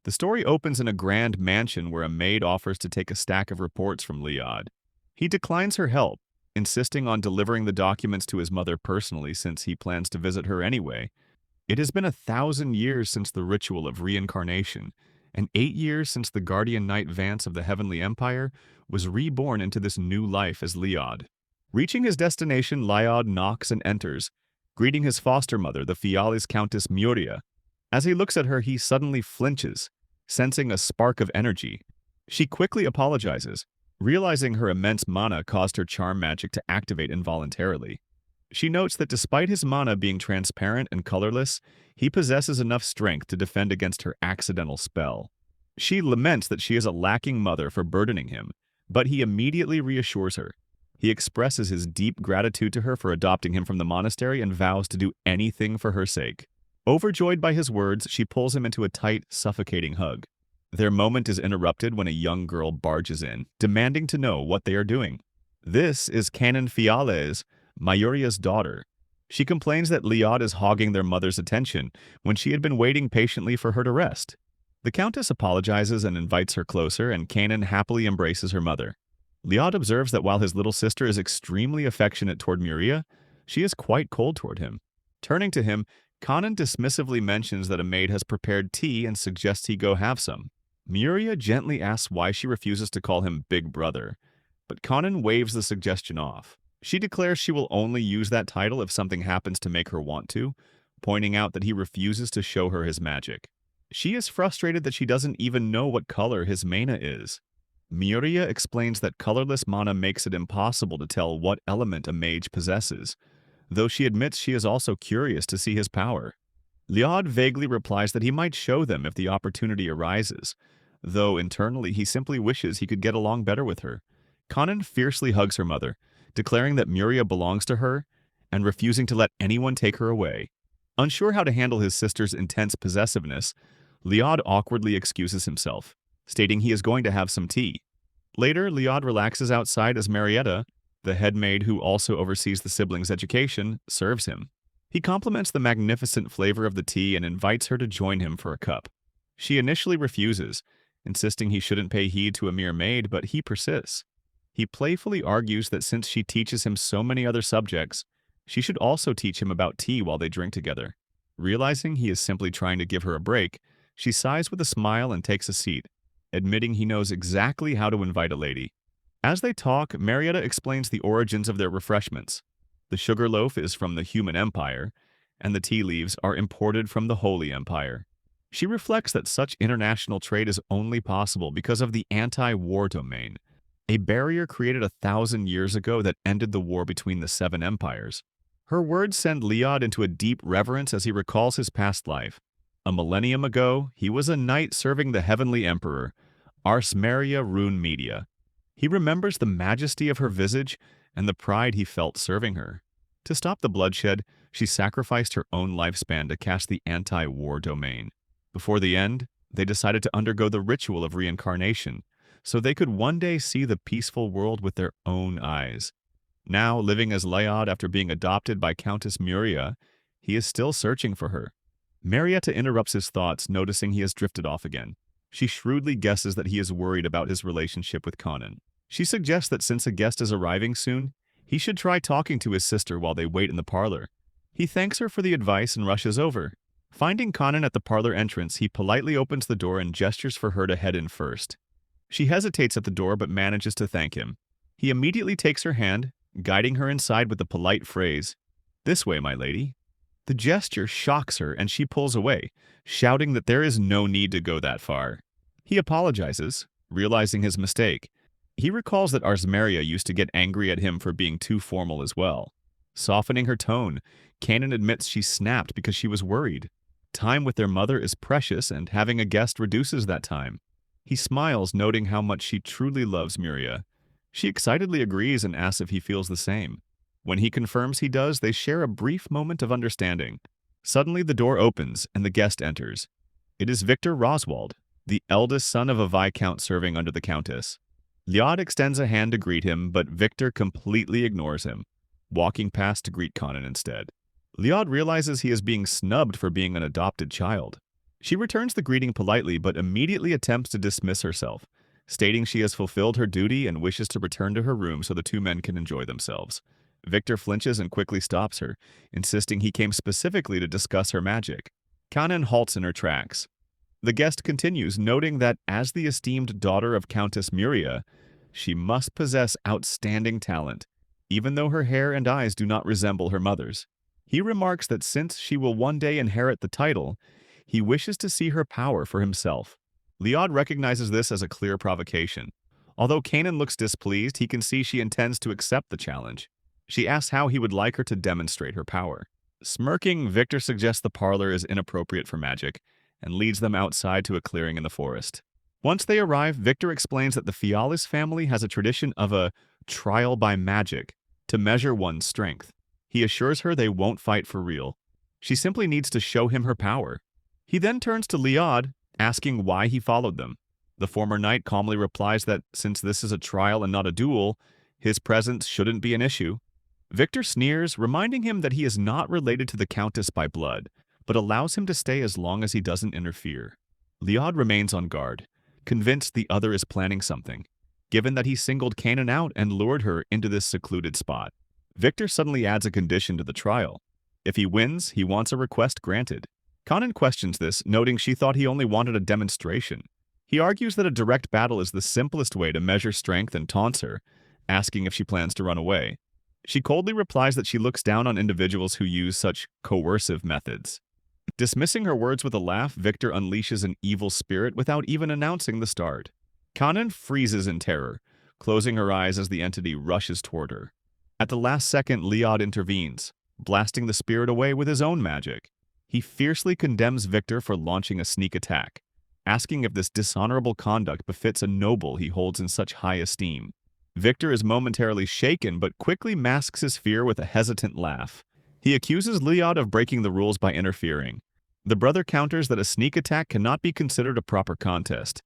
The story opens in a grand mansion where a maid offers to take a stack of reports from Liad. He declines her help, insisting on delivering the documents to his mother personally since he plans to visit her anyway. It has been 1,000 years since the ritual of reincarnation, and 8 years since the guardian knight Vance of the Heavenly Empire was reborn into this new life as Liad. Reaching his destination, Liad knocks and enters, greeting his foster mother, the Fiali's Countess Muria. As he looks at her, he suddenly flinches, sensing a spark of energy. She quickly apologizes, realizing her immense mana caused her charm magic to activate involuntarily. She notes that despite his mana being transparent and colorless, he possesses enough strength to defend against her accidental spell. She laments that she is a lacking mother for burdening him, but he immediately reassures her. He expresses his deep gratitude to her for adopting him from the monastery and vows to do anything for her sake. Overjoyed by his words, she pulls him into a tight, suffocating hug. Their moment is interrupted when a young girl barges in, demanding to know what they are doing. This is Kanon Fiales, Mayuria's daughter. She complains that Liad is hogging their mother's attention when she had been waiting patiently for her to rest. The Countess apologizes and invites her closer, and Kanon happily embraces her mother. Liad observes that while his little sister is extremely affectionate toward Muria, she is quite cold toward him. Turning to him, Kanon dismissively mentions that a maid has prepared tea and suggests he go have some. Muria gently asks why she refuses to call him Big Brother, but Kanon waves the suggestion off. She declares she will only use that title if something happens to make her want to, pointing out that he refuses to show her his magic. She is frustrated that she doesn't even know what color his mana is. Muria explains that colorless mana makes it impossible to tell what element a mage possesses, though she admits she is also curious to see his power. Liad vaguely replies that he might show them if the opportunity arises, though internally he simply wishes he could get along better with her. Kanon fiercely hugs her mother, declaring that Muria belongs to her and refusing to let anyone take her away. Unsure how to handle his sister's intense possessiveness, Liad awkwardly excuses himself, stating he is going to have some tea. Later, Liad relaxes outside as Marietta, the head maid who also oversees the siblings' education, serves him. He compliments the magnificent flavor of the tea and invites her to join him for a cup. She initially refuses, insisting he shouldn't pay heed to a mere maid, but he persists. He playfully argues that since she teaches him so many other subjects, she should also teach him about tea while they drink together. Realizing he is simply trying to give her a break, she sighs with a smile and takes a seat, admitting he knows exactly how to invite a lady. As they talk, Marietta explains the origins of their refreshments. The sugar loaf is from the human empire, and the tea leaves are imported from the Holy Empire. She reflects that such international trade is only possible because of the anti-war domain, a barrier created 1,000 years ago that ended the war between the 7 empires. Her words send Liad into a deep reverence as he recalls his past life. A millennium ago, he was a knight serving the heavenly emperor, Ars Maria Rune Media. He remembers the majesty of her visage and the pride he felt serving her. To stop the bloodshed, she sacrificed her own lifespan to cast the anti-war domain. Before the end, they decided to undergo the ritual of reincarnation, so they could one day see the peaceful world with their own eyes. Now, living as Liad after being adopted by Countess Muria, he is still searching for her. Marietta interrupts his thoughts, noticing he has drifted off again. She shrewdly guesses that he is worried about his relationship with Kanon. She suggests that since a guest is arriving soon, he should try talking to his sister while they wait in the parlor. He thanks her for the advice and rushes over. Finding Kanon at the parlor entrance, he politely opens the door and gestures for her to head in first. She hesitates at the door but manages to thank him. He immediately takes her hand, guiding her inside with the polite phrase, "This way, my lady." The gesture shocks her and she pulls away, shouting that there is no need to go that far. He apologizes, realizing his mistake. He recalls that Ars Maria used to get angry at him for being too formal as well. Softening her tone, Kanon admits she snapped because she was worried. Time with their mother is precious and having a guest reduces that time. He smiles, noting how much she truly loves Muria. She excitedly agrees and asks if he feels the same. When he confirms he does, they share a brief moment of understanding. Suddenly, the door opens and the guest enters. It is Victor Roswald, the eldest son of a Viscount serving under the Countess. Liad extends a hand to greet him, but Victor completely ignores him, walking past to greet Kanon instead. Liad realizes he is being snubbed for being an adopted child. She returns the greeting politely but immediately attempts to dismiss herself, stating she has fulfilled her duty and wishes to return to her room so the two men can enjoy themselves. Victor flinches and quickly stops her, insisting he came specifically to discuss her magic. Kanon halts in her tracks. The guest continues, noting that as the esteemed daughter of Countess Muria, she must possess outstanding talent, even though her hair and eyes do not resemble her mother's. He remarks that since she will one day inherit the title, he wishes to see her power for himself. Liad recognizes this as a clear provocation. Although Kanon looks displeased, he can see she intends to accept the challenge. She asks how he would like her to demonstrate her power. Smirking, Victor suggests the parlor is inappropriate for magic and leads them outside to a clearing in the forest. Once they arrive, Victor explains that the Fialis family has a tradition of a trial by magic to measure one's strength. He assures her they won't fight for real. She simply needs to show him her power. He then turns to Liad, asking why he followed them. The former knight calmly replies that since this is a trial and not a duel, his presence shouldn't be an issue. Victor sneers, reminding him that he is not related to the Countess by blood, but allows him to stay as long as he doesn't interfere. Liad remains on guard, convinced the other is planning something, given that he singled Kanon out and lured her into this secluded spot. Victor suddenly adds a condition to the trial. If he wins, he wants a request granted. Kanon questions this, noting she thought he only wanted a demonstration. He argues that a direct battle is the simplest way to measure strength and taunts her, asking if she plans to run away. She coldly replies that she looks down on individuals who use such coercive methods. Dismissing her words with a laugh, Victor unleashes an evil spirit without even announcing the start. Kanon freezes in terror, closing her eyes as the entity rushes toward her. At the last second, Liad intervenes, blasting the spirit away with his own magic. He fiercely condemns Victor for launching a sneak attack, asking if this dishonorable conduct befits a noble he holds in such high esteem. Victor is momentarily shaken but quickly masks his fear with a hesitant laugh. He accuses Liad of breaking the rules by interfering. The brother counters that a sneak attack cannot be considered a proper contest.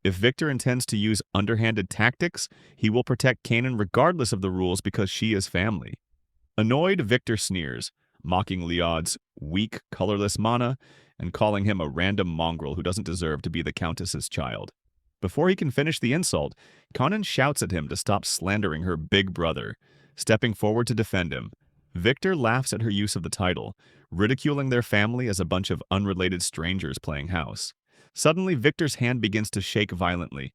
If Victor intends to use underhanded tactics, he will protect Kanon regardless of the rules because she is family. Annoyed, Victor sneers, mocking Liad's weak, colorless mana and calling him a random mongrel who doesn't deserve to be the Countess's child. Before he can finish the insult, Kanon shouts at him to stop slandering her big brother, stepping forward to defend him. Victor laughs at her use of the title, ridiculing their family as a bunch of unrelated strangers playing house. Suddenly, Victor's hand begins to shake violently.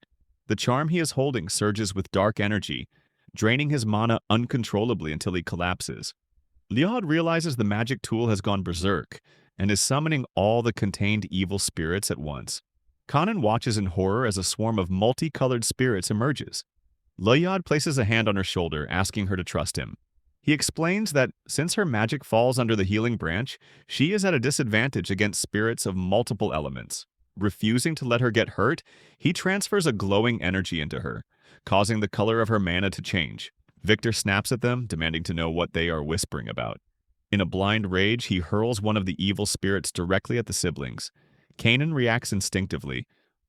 The charm he is holding surges with dark energy, draining his mana uncontrollably until he collapses. Liad realizes the magic tool has gone berserk and is summoning all the contained evil spirits at once. Kanon watches in horror as a swarm of multicolored spirits emerges. Liad places a hand on her shoulder, asking her to trust him. He explains that since her magic falls under the healing branch, she is at a disadvantage against spirits of multiple elements. Refusing to let her get hurt, he transfers a glowing energy into her, causing the color of her mana to change. Victor snaps at them, demanding to know what they are whispering about. In a blind rage, he hurls one of the evil spirits directly at the siblings. Kanon reacts instinctively,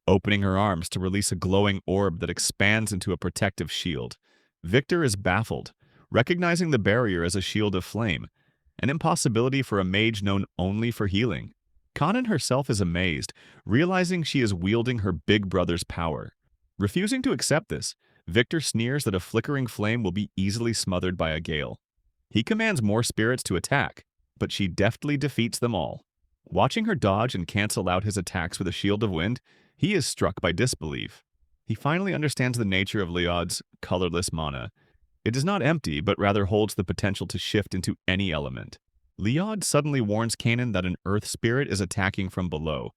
opening her arms to release a glowing orb that expands into a protective shield. Victor is baffled, recognizing the barrier as a shield of flame, an impossibility for a mage known only for healing. Kanon herself is amazed, realizing she is wielding her big brother's power. Refusing to accept this, Victor sneers that a flickering flame will be easily smothered by a gale. He commands more spirits to attack, but she deftly defeats them all. Watching her dodge and cancel out his attacks with a shield of wind, he is struck by disbelief. He finally understands the nature of Liad's colorless mana. It is not empty, but rather holds the potential to shift into any element. Liad suddenly warns Kanon that an earth spirit is attacking from below,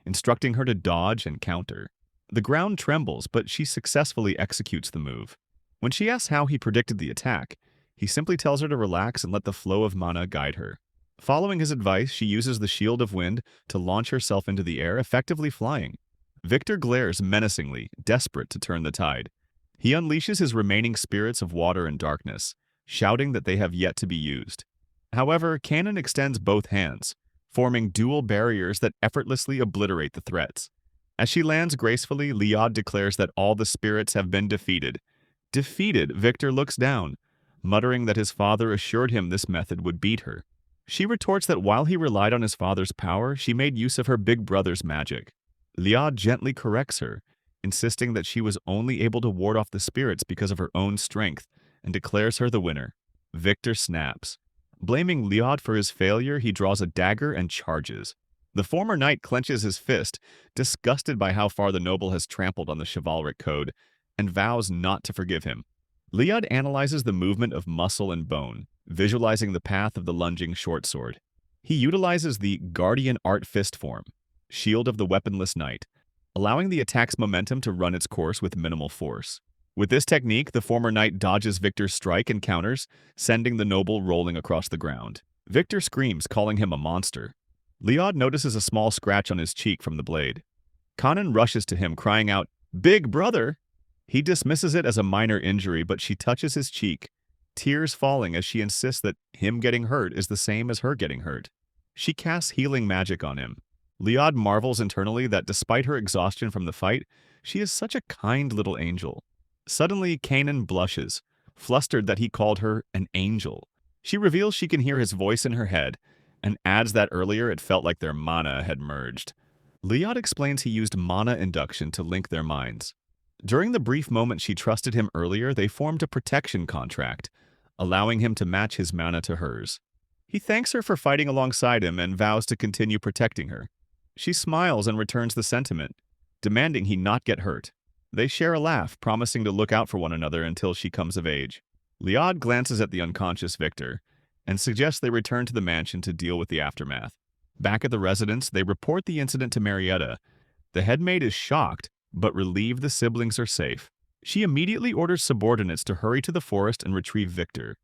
instructing her to dodge and counter. The ground trembles, but she successfully executes the move. When she asks how he predicted the attack, he simply tells her to relax and let the flow of mana guide her. Following his advice, she uses the shield of wind to launch herself into the air, effectively flying. Victor glares menacingly, desperate to turn the tide. He unleashes his remaining spirits of water and darkness, shouting that they have yet to be used. However, Kanon extends both hands, forming dual barriers that effortlessly obliterate the threats. As she lands gracefully, Liad declares that all the spirits have been defeated. Defeated, Victor looks down, muttering that his father assured him this method would beat her. She retorts that while he relied on his father's power, she made use of her big brother's magic. Liad gently corrects her, insisting that she was only able to ward off the spirits because of her own strength, and declares her the winner. Victor snaps. Blaming Liad for his failure, he draws a dagger and charges. The former knight clenches his fist, disgusted by how far the noble has trampled on the chivalric code, and vows not to forgive him. Liad analyzes the movement of muscle and bone, visualizing the path of the lunging short sword. He utilizes the Guardian Art Fist form, shield of the weaponless knight, allowing the attack's momentum to run its course with minimal force. With this technique, the former knight dodges Victor's strike and counters, sending the noble rolling across the ground. Victor screams, calling him a monster. Liad notices a small scratch on his cheek from the blade. Kanon rushes to him, crying out, "Big brother!" He dismisses it as a minor injury, but she touches his cheek, tears falling as she insists that him getting hurt is the same as her getting hurt. She casts healing magic on him. Liad marvels internally that despite her exhaustion from the fight, she is such a kind little angel. Suddenly, Kanon blushes, flustered that he called her an angel. She reveals she can hear his voice in her head, and adds that earlier it felt like their mana had merged. Liad explains he used mana induction to link their minds. During the brief moment she trusted him earlier, they formed a protection contract, allowing him to match his mana to hers. He thanks her for fighting alongside him and vows to continue protecting her. She smiles and returns the sentiment, demanding he not get hurt. They share a laugh, promising to look out for one another until she comes of age. Liad glances at the unconscious Victor and suggests they return to the mansion to deal with the aftermath. Back at the residence, they report the incident to Marietta. The headmaid is shocked, but relieved the siblings are safe. She immediately orders subordinates to hurry to the forest and retrieve Victor.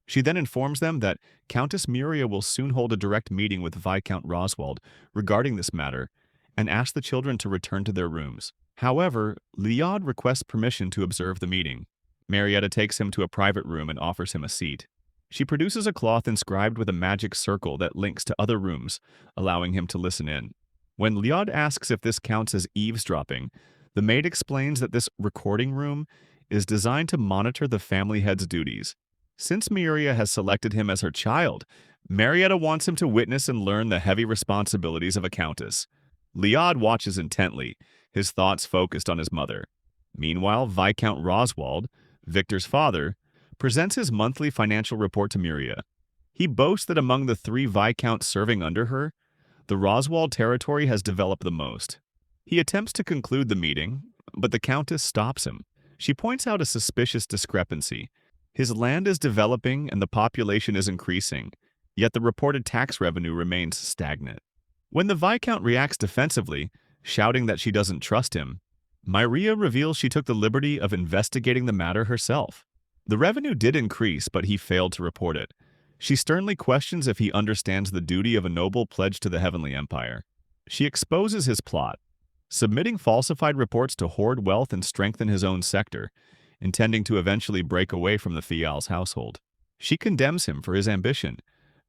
She then informs them that Countess Muria will soon hold a direct meeting with Viscount Roswald regarding this matter, and asks the children to return to their rooms. However, Liad requests permission to observe the meeting. Marietta takes him to a private room and offers him a seat. She produces a cloth inscribed with a magic circle that links to other rooms, allowing him to listen in. When Liad asks if this counts as eavesdropping, the maid explains that this recording room is designed to monitor the family head's duties. Since Muria has selected him as her child, Marietta wants him to witness and learn the heavy responsibilities of a countess. Liad watches intently, his thoughts focused on his mother. Meanwhile, Viscount Roswald, Victor's father, presents his monthly financial report to Muria. He boasts that among the 3 Viscounts serving under her, the Roswald territory has developed the most. He attempts to conclude the meeting, but the Countess stops him. She points out a suspicious discrepancy. His land is developing and the population is increasing, yet the reported tax revenue remains stagnant. When the Viscount reacts defensively, shouting that she doesn't trust him, Muria reveals she took the liberty of investigating the matter herself. The revenue did increase, but he failed to report it. She sternly questions if he understands the duty of a noble pledged to the Heavenly Empire. She exposes his plot, submitting falsified reports to hoard wealth and strengthen his own sector, intending to eventually break away from the Fial's household. She condemns him for his ambition,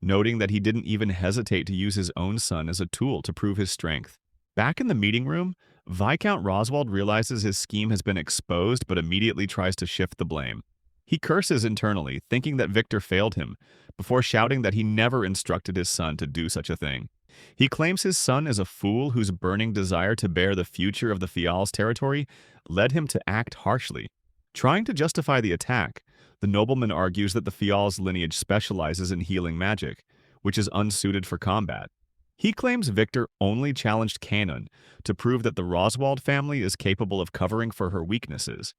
noting that he didn't even hesitate to use his own son as a tool to prove his strength. Back in the meeting room, Viscount Roswald realizes his scheme has been exposed but immediately tries to shift the blame. He curses internally, thinking that Victor failed him, before shouting that he never instructed his son to do such a thing. He claims his son is a fool whose burning desire to bear the future of the Fial's territory led him to act harshly. Trying to justify the attack, the nobleman argues that the Fial's lineage specializes in healing magic, which is unsuited for combat. He claims Victor only challenged Kanon to prove that the Roswald family is capable of covering for her weaknesses.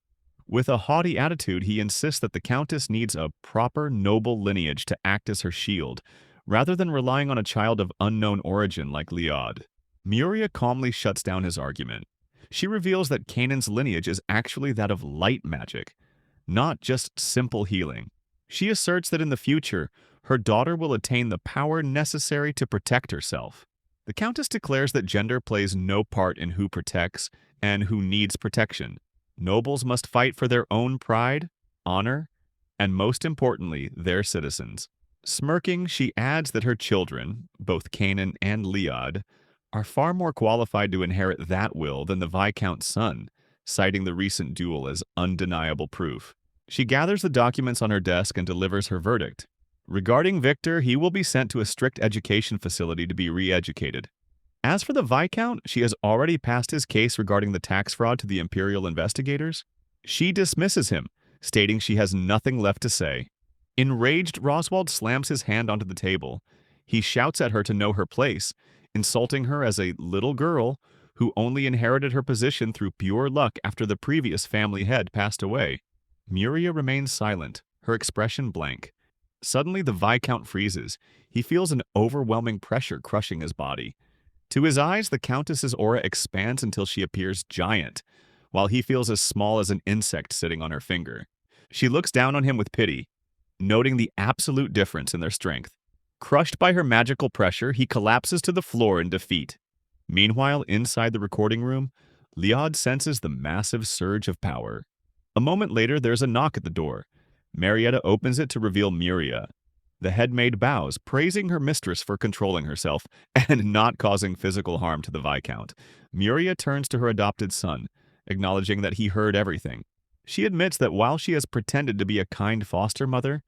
With a haughty attitude, he insists that the Countess needs a proper noble lineage to act as her shield, rather than relying on a child of unknown origin like Liad. Muria calmly shuts down his argument. She reveals that Kanon's lineage is actually that of light magic, not just simple healing. She asserts that in the future, her daughter will attain the power necessary to protect herself. The Countess declares that gender plays no part in who protects and who needs protection. Nobles must fight for their own pride, honor, and most importantly, their citizens. Smirking, she adds that her children, both Kanon and Liad, are far more qualified to inherit that will than the Viscount's son, citing the recent duel as undeniable proof. She gathers the documents on her desk and delivers her verdict. Regarding Victor, he will be sent to a strict education facility to be re-educated. As for the Viscount, she has already passed his case regarding the tax fraud to the Imperial investigators. She dismisses him, stating she has nothing left to say. Enraged, Roswald slams his hand onto the table. He shouts at her to know her place, insulting her as a little girl who only inherited her position through pure luck after the previous family head passed away. Muria remains silent, her expression blank. Suddenly, the Viscount freezes. He feels an overwhelming pressure crushing his body. To his eyes, the Countess's aura expands until she appears giant, while he feels as small as an insect sitting on her finger. She looks down on him with pity, noting the absolute difference in their strength. Crushed by her magical pressure, he collapses to the floor in defeat. Meanwhile, inside the recording room, Liad senses the massive surge of power. A moment later, there's a knock at the door. Marietta opens it to reveal Muria. The headmaid bows, praising her mistress for controlling herself and not causing physical harm to the Viscount. Muria turns to her adopted son, acknowledging that he heard everything. She admits that while she has pretended to be a kind foster mother,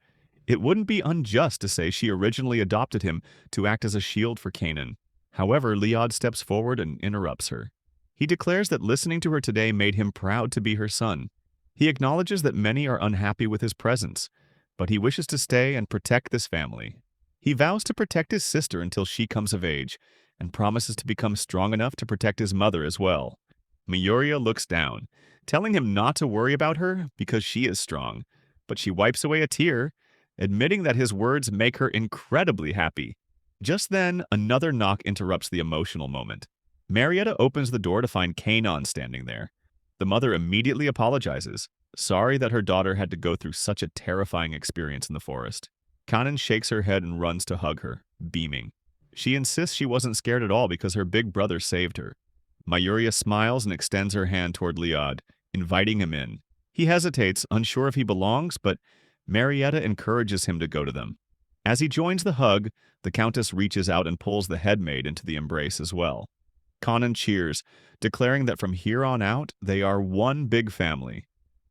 it wouldn't be unjust to say she originally adopted him to act as a shield for Kanon. However, Liad steps forward and interrupts her. He declares that listening to her today made him proud to be her son. He acknowledges that many are unhappy with his presence, but he wishes to stay and protect this family. He vows to protect his sister until she comes of age, and promises to become strong enough to protect his mother as well. Muria looks down, telling him not to worry about her because she is strong, but she wipes away a tear, admitting that his words make her incredibly happy. Just then, another knock interrupts the emotional moment. Marietta opens the door to find Kanon standing there. The mother immediately apologizes, sorry that her daughter had to go through such a terrifying experience in the forest. Kanon shakes her head and runs to hug her, beaming. She insists she wasn't scared at all because her big brother saved her. Muria smiles and extends her hand toward Liad, inviting him in. He hesitates, unsure if he belongs, but Marietta encourages him to go to them. As he joins the hug, the Countess reaches out and pulls the headmaid into the embrace as well. Kanon cheers, declaring that from here on out, they are one big family.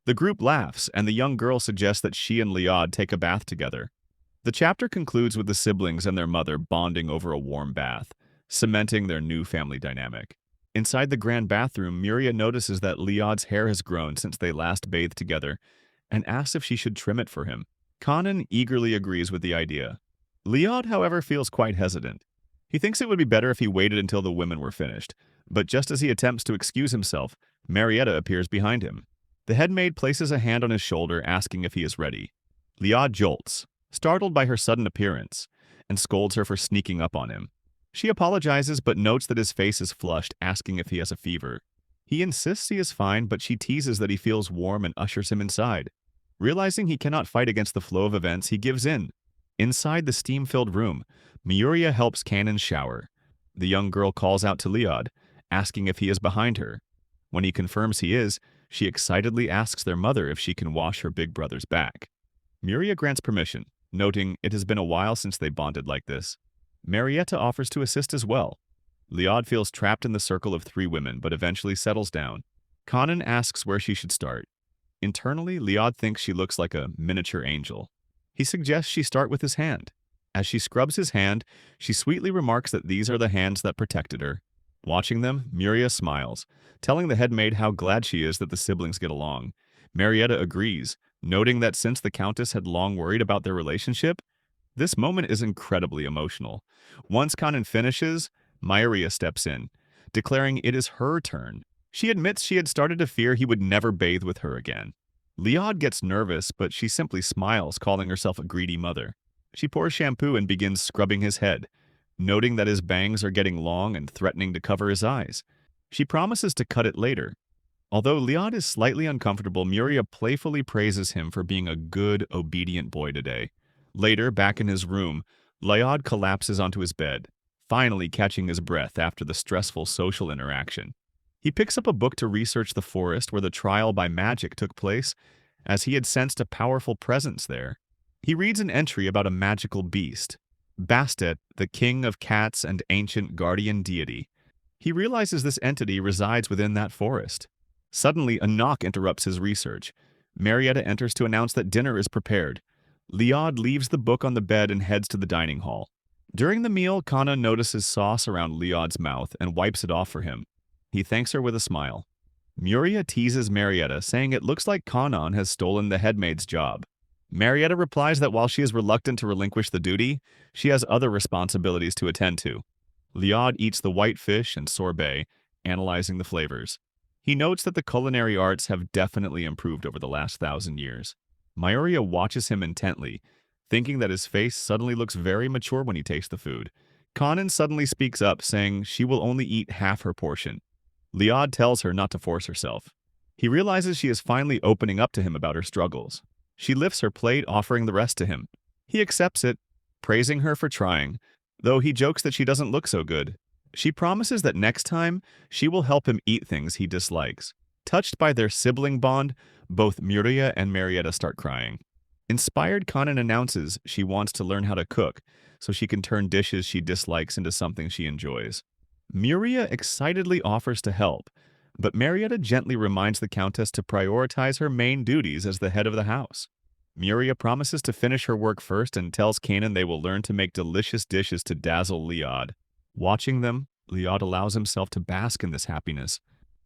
The group laughs, and the young girl suggests that she and Liad take a bath together. The chapter concludes with the siblings and their mother bonding over a warm bath, cementing their new family dynamic. Inside the grand bathroom, Muria notices that Liad's hair has grown since they last bathed together, and asks if she should trim it for him. Kanon eagerly agrees with the idea. Liad, however, feels quite hesitant. He thinks it would be better if he waited until the women were finished, but just as he attempts to excuse himself, Marietta appears behind him. The headmaid places a hand on his shoulder, asking if he is ready. Liad jolts, startled by her sudden appearance, and scolds her for sneaking up on him. She apologizes but notes that his face is flushed, asking if he has a fever. He insists he is fine, but she teases that he feels warm and ushers him inside. Realizing he cannot fight against the flow of events, he gives in. Inside the steam-filled room, Muria helps Kanon shower. The young girl calls out to Liad, asking if he is behind her. When he confirms he is, she excitedly asks their mother if she can wash her big brother's back. Muria grants permission, noting it has been a while since they bonded like this. Marietta offers to assist as well. Liad feels trapped in the circle of three women, but eventually settles down. Kanon asks where she should start. Internally, Liad thinks she looks like a miniature angel. He suggests she start with his hand. As she scrubs his hand, she sweetly remarks that these are the hands that protected her. Watching them, Muria smiles, telling the headmaid how glad she is that the siblings get along. Marietta agrees, noting that since the Countess had long worried about their relationship, this moment is incredibly emotional. Once Kanon finishes, Muria steps in, declaring it is her turn. She admits she had started to fear he would never bathe with her again. Liad gets nervous, but she simply smiles, calling herself a greedy mother. She pours shampoo and begins scrubbing his head, noting that his bangs are getting long and threatening to cover his eyes. She promises to cut it later. Although Liad is slightly uncomfortable, Muria playfully praises him for being a good, obedient boy today. Later, back in his room, Liad collapses onto his bed, finally catching his breath after the stressful social interaction. He picks up a book to research the forest where the trial by magic took place, as he had sensed a powerful presence there. He reads an entry about a magical beast, Bastet, the king of cats and ancient guardian deity. He realizes this entity resides within that forest. Suddenly, a knock interrupts his research. Marietta enters to announce that dinner is prepared. Liad leaves the book on the bed and heads to the dining hall. During the meal, Kanon notices sauce around Liad's mouth and wipes it off for him. He thanks her with a smile. Muria teases Marietta, saying it looks like Kanon has stolen the headmaid's job. Marietta replies that while she is reluctant to relinquish the duty, she has other responsibilities to attend to. Liad eats the white fish and sorbet, analyzing the flavors. He notes that the culinary arts have definitely improved over the last 1,000 years. Muria watches him intently, thinking that his face suddenly looks very mature when he tastes the food. Kanon suddenly speaks up, saying she will only eat half her portion. Liad tells her not to force herself. He realizes she is finally opening up to him about her struggles. She lifts her plate, offering the rest to him. He accepts it, praising her for trying, though he jokes that she doesn't look so good. She promises that next time, she will help him eat things he dislikes. Touched by their sibling bond, both Muria and Marietta start crying. Inspired, Kanon announces she wants to learn how to cook, so she can turn dishes she dislikes into something she enjoys. Muria excitedly offers to help, but Marietta gently reminds the Countess to prioritize her main duties as the head of the house. Muria promises to finish her work first and tells Kanon they will learn to make delicious dishes to dazzle Liad. Watching them, Liad allows himself to bask in this happiness,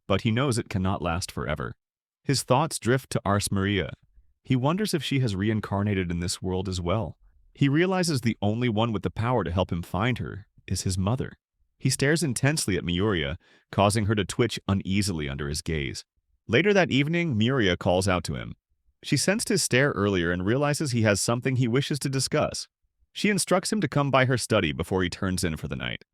but he knows it cannot last forever. His thoughts drift to Ars Muria. He wonders if she has reincarnated in this world as well. He realizes the only one with the power to help him find her is his mother. He stares intensely at Muria, causing her to twitch uneasily under his gaze. Later that evening, Muria calls out to him. She sensed his stare earlier and realizes he has something he wishes to discuss. She instructs him to come by her study before he turns in for the night.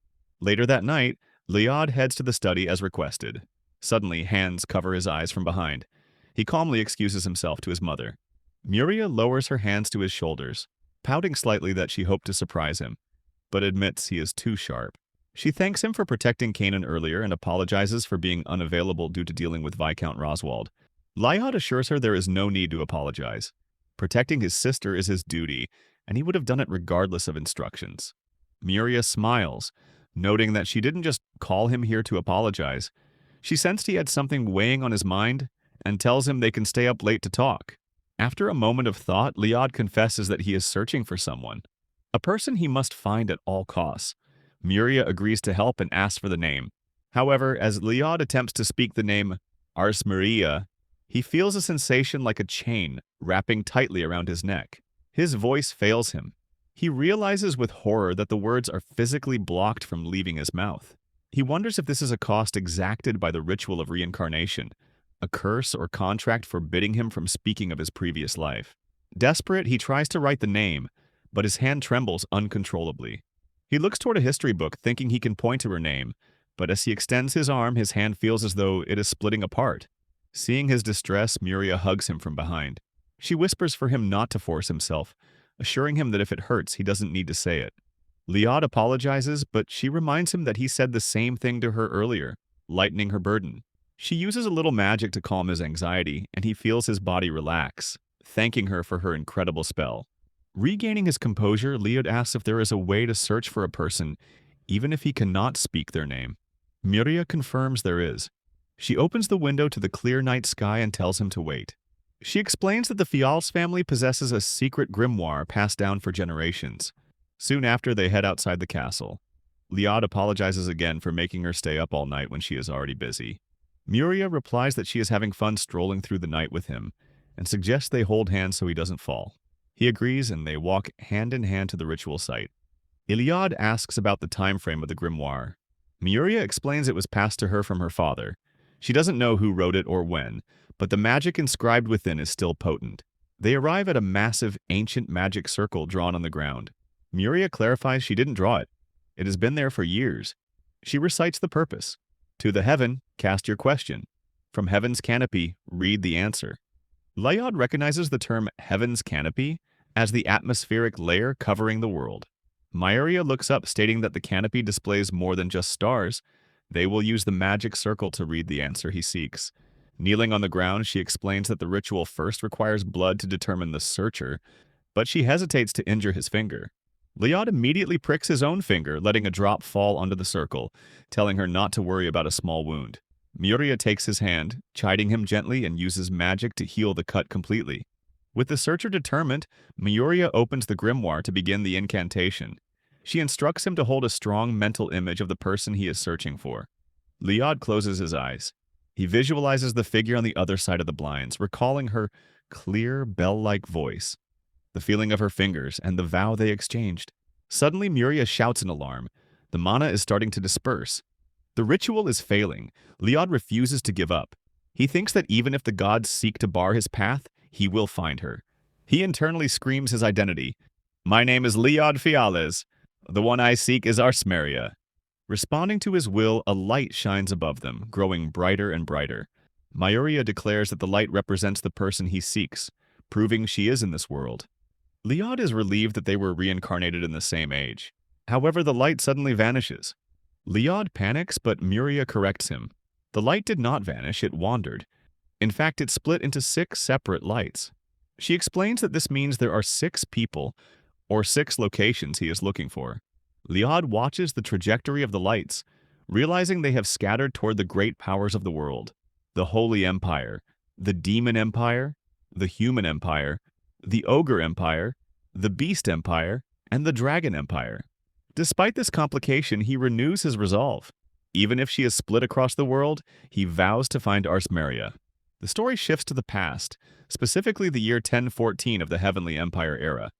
Later that night, Liad heads to the study as requested. Suddenly, hands cover his eyes from behind. He calmly excuses himself to his mother. Muria lowers her hands to his shoulders, pouting slightly that she hoped to surprise him, but admits he is too sharp. She thanks him for protecting Kanon earlier and apologizes for being unavailable due to dealing with Viscount Roswald. Liad assures her there is no need to apologize. Protecting his sister is his duty, and he would have done it regardless of instructions. Muria smiles, noting that she didn't just call him here to apologize. She sensed he had something weighing on his mind and tells him they can stay up late to talk. After a moment of thought, Liad confesses that he is searching for someone, a person he must find at all costs. Muria agrees to help and asks for the name. However, as Liad attempts to speak the name Ars Muria, he feels a sensation like a chain wrapping tightly around his neck. His voice fails him. He realizes with horror that the words are physically blocked from leaving his mouth. He wonders if this is a cost exacted by the ritual of reincarnation, a curse or contract forbidding him from speaking of his previous life. Desperate, he tries to write the name, but his hand trembles uncontrollably. He looks toward a history book, thinking he can point to her name, but as he extends his arm, his hand feels as though it is splitting apart. Seeing his distress, Muria hugs him from behind. She whispers for him not to force himself, assuring him that if it hurts, he doesn't need to say it. Liad apologizes, but she reminds him that he said the same thing to her earlier, lightening her burden. She uses a little magic to calm his anxiety, and he feels his body relax, thanking her for her incredible spell. Regaining his composure, Liad asks if there is a way to search for a person, even if he cannot speak their name. Muria confirms there is. She opens the window to the clear night sky and tells him to wait. She explains that the Fials family possesses a secret grimoire passed down for generations. Soon after, they head outside the castle. Liad apologizes again for making her stay up all night when she is already busy. Muria replies that she is having fun strolling through the night with him, and suggests they hold hands so he doesn't fall. He agrees, and they walk hand in hand to the ritual site. Liad asks about the time frame of the grimoire. Muria explains it was passed to her from her father. She doesn't know who wrote it or when, but the magic inscribed within is still potent. They arrive at a massive, ancient magic circle drawn on the ground. Muria clarifies she didn't draw it. It has been there for years. She recites the purpose. To the heaven, cast your question. From heaven's canopy, read the answer. Liad recognizes the term heaven's canopy as the atmospheric layer covering the world. Muria looks up, stating that the canopy displays more than just stars. They will use the magic circle to read the answer he seeks. Kneeling on the ground, she explains that the ritual first requires blood to determine the searcher, but she hesitates to injure his finger. Liad immediately pricks his own finger, letting a drop fall onto the circle, telling her not to worry about a small wound. Muria takes his hand, chiding him gently, and uses magic to heal the cut completely. With the searcher determined, Muria opens the grimoire to begin the incantation. She instructs him to hold a strong mental image of the person he is searching for. Liad closes his eyes. He visualizes the figure on the other side of the blinds, recalling her clear, bell-like voice, the feeling of her fingers, and the vow they exchanged. Suddenly, Muria shouts in alarm. The mana is starting to disperse. The ritual is failing. Liad refuses to give up. He thinks that even if the gods seek to bar his path, he will find her. He internally screams his identity. "My name is Liad Fiales. The one I seek is Muria." Responding to his will, a light shines above them, growing brighter and brighter. Muria declares that the light represents the person he seeks, proving she is in this world. Liad is relieved that they were reincarnated in the same age. However, the light suddenly vanishes. Liad panics, but Muria corrects him. The light did not vanish, it wandered. In fact, it split into 6 separate lights. She explains that this means there are 6 people, or 6 locations he is looking for. Liad watches the trajectory of the lights, realizing they have scattered toward the great powers of the world: the Holy Empire, the Demon Empire, the Human Empire, the Ogre Empire, the Beast Empire, and the Dragon Empire. Despite this complication, he renews his resolve. Even if she is split across the world, he vows to find Muria. The story shifts to the past, specifically the year 1014 of the Heavenly Empire era.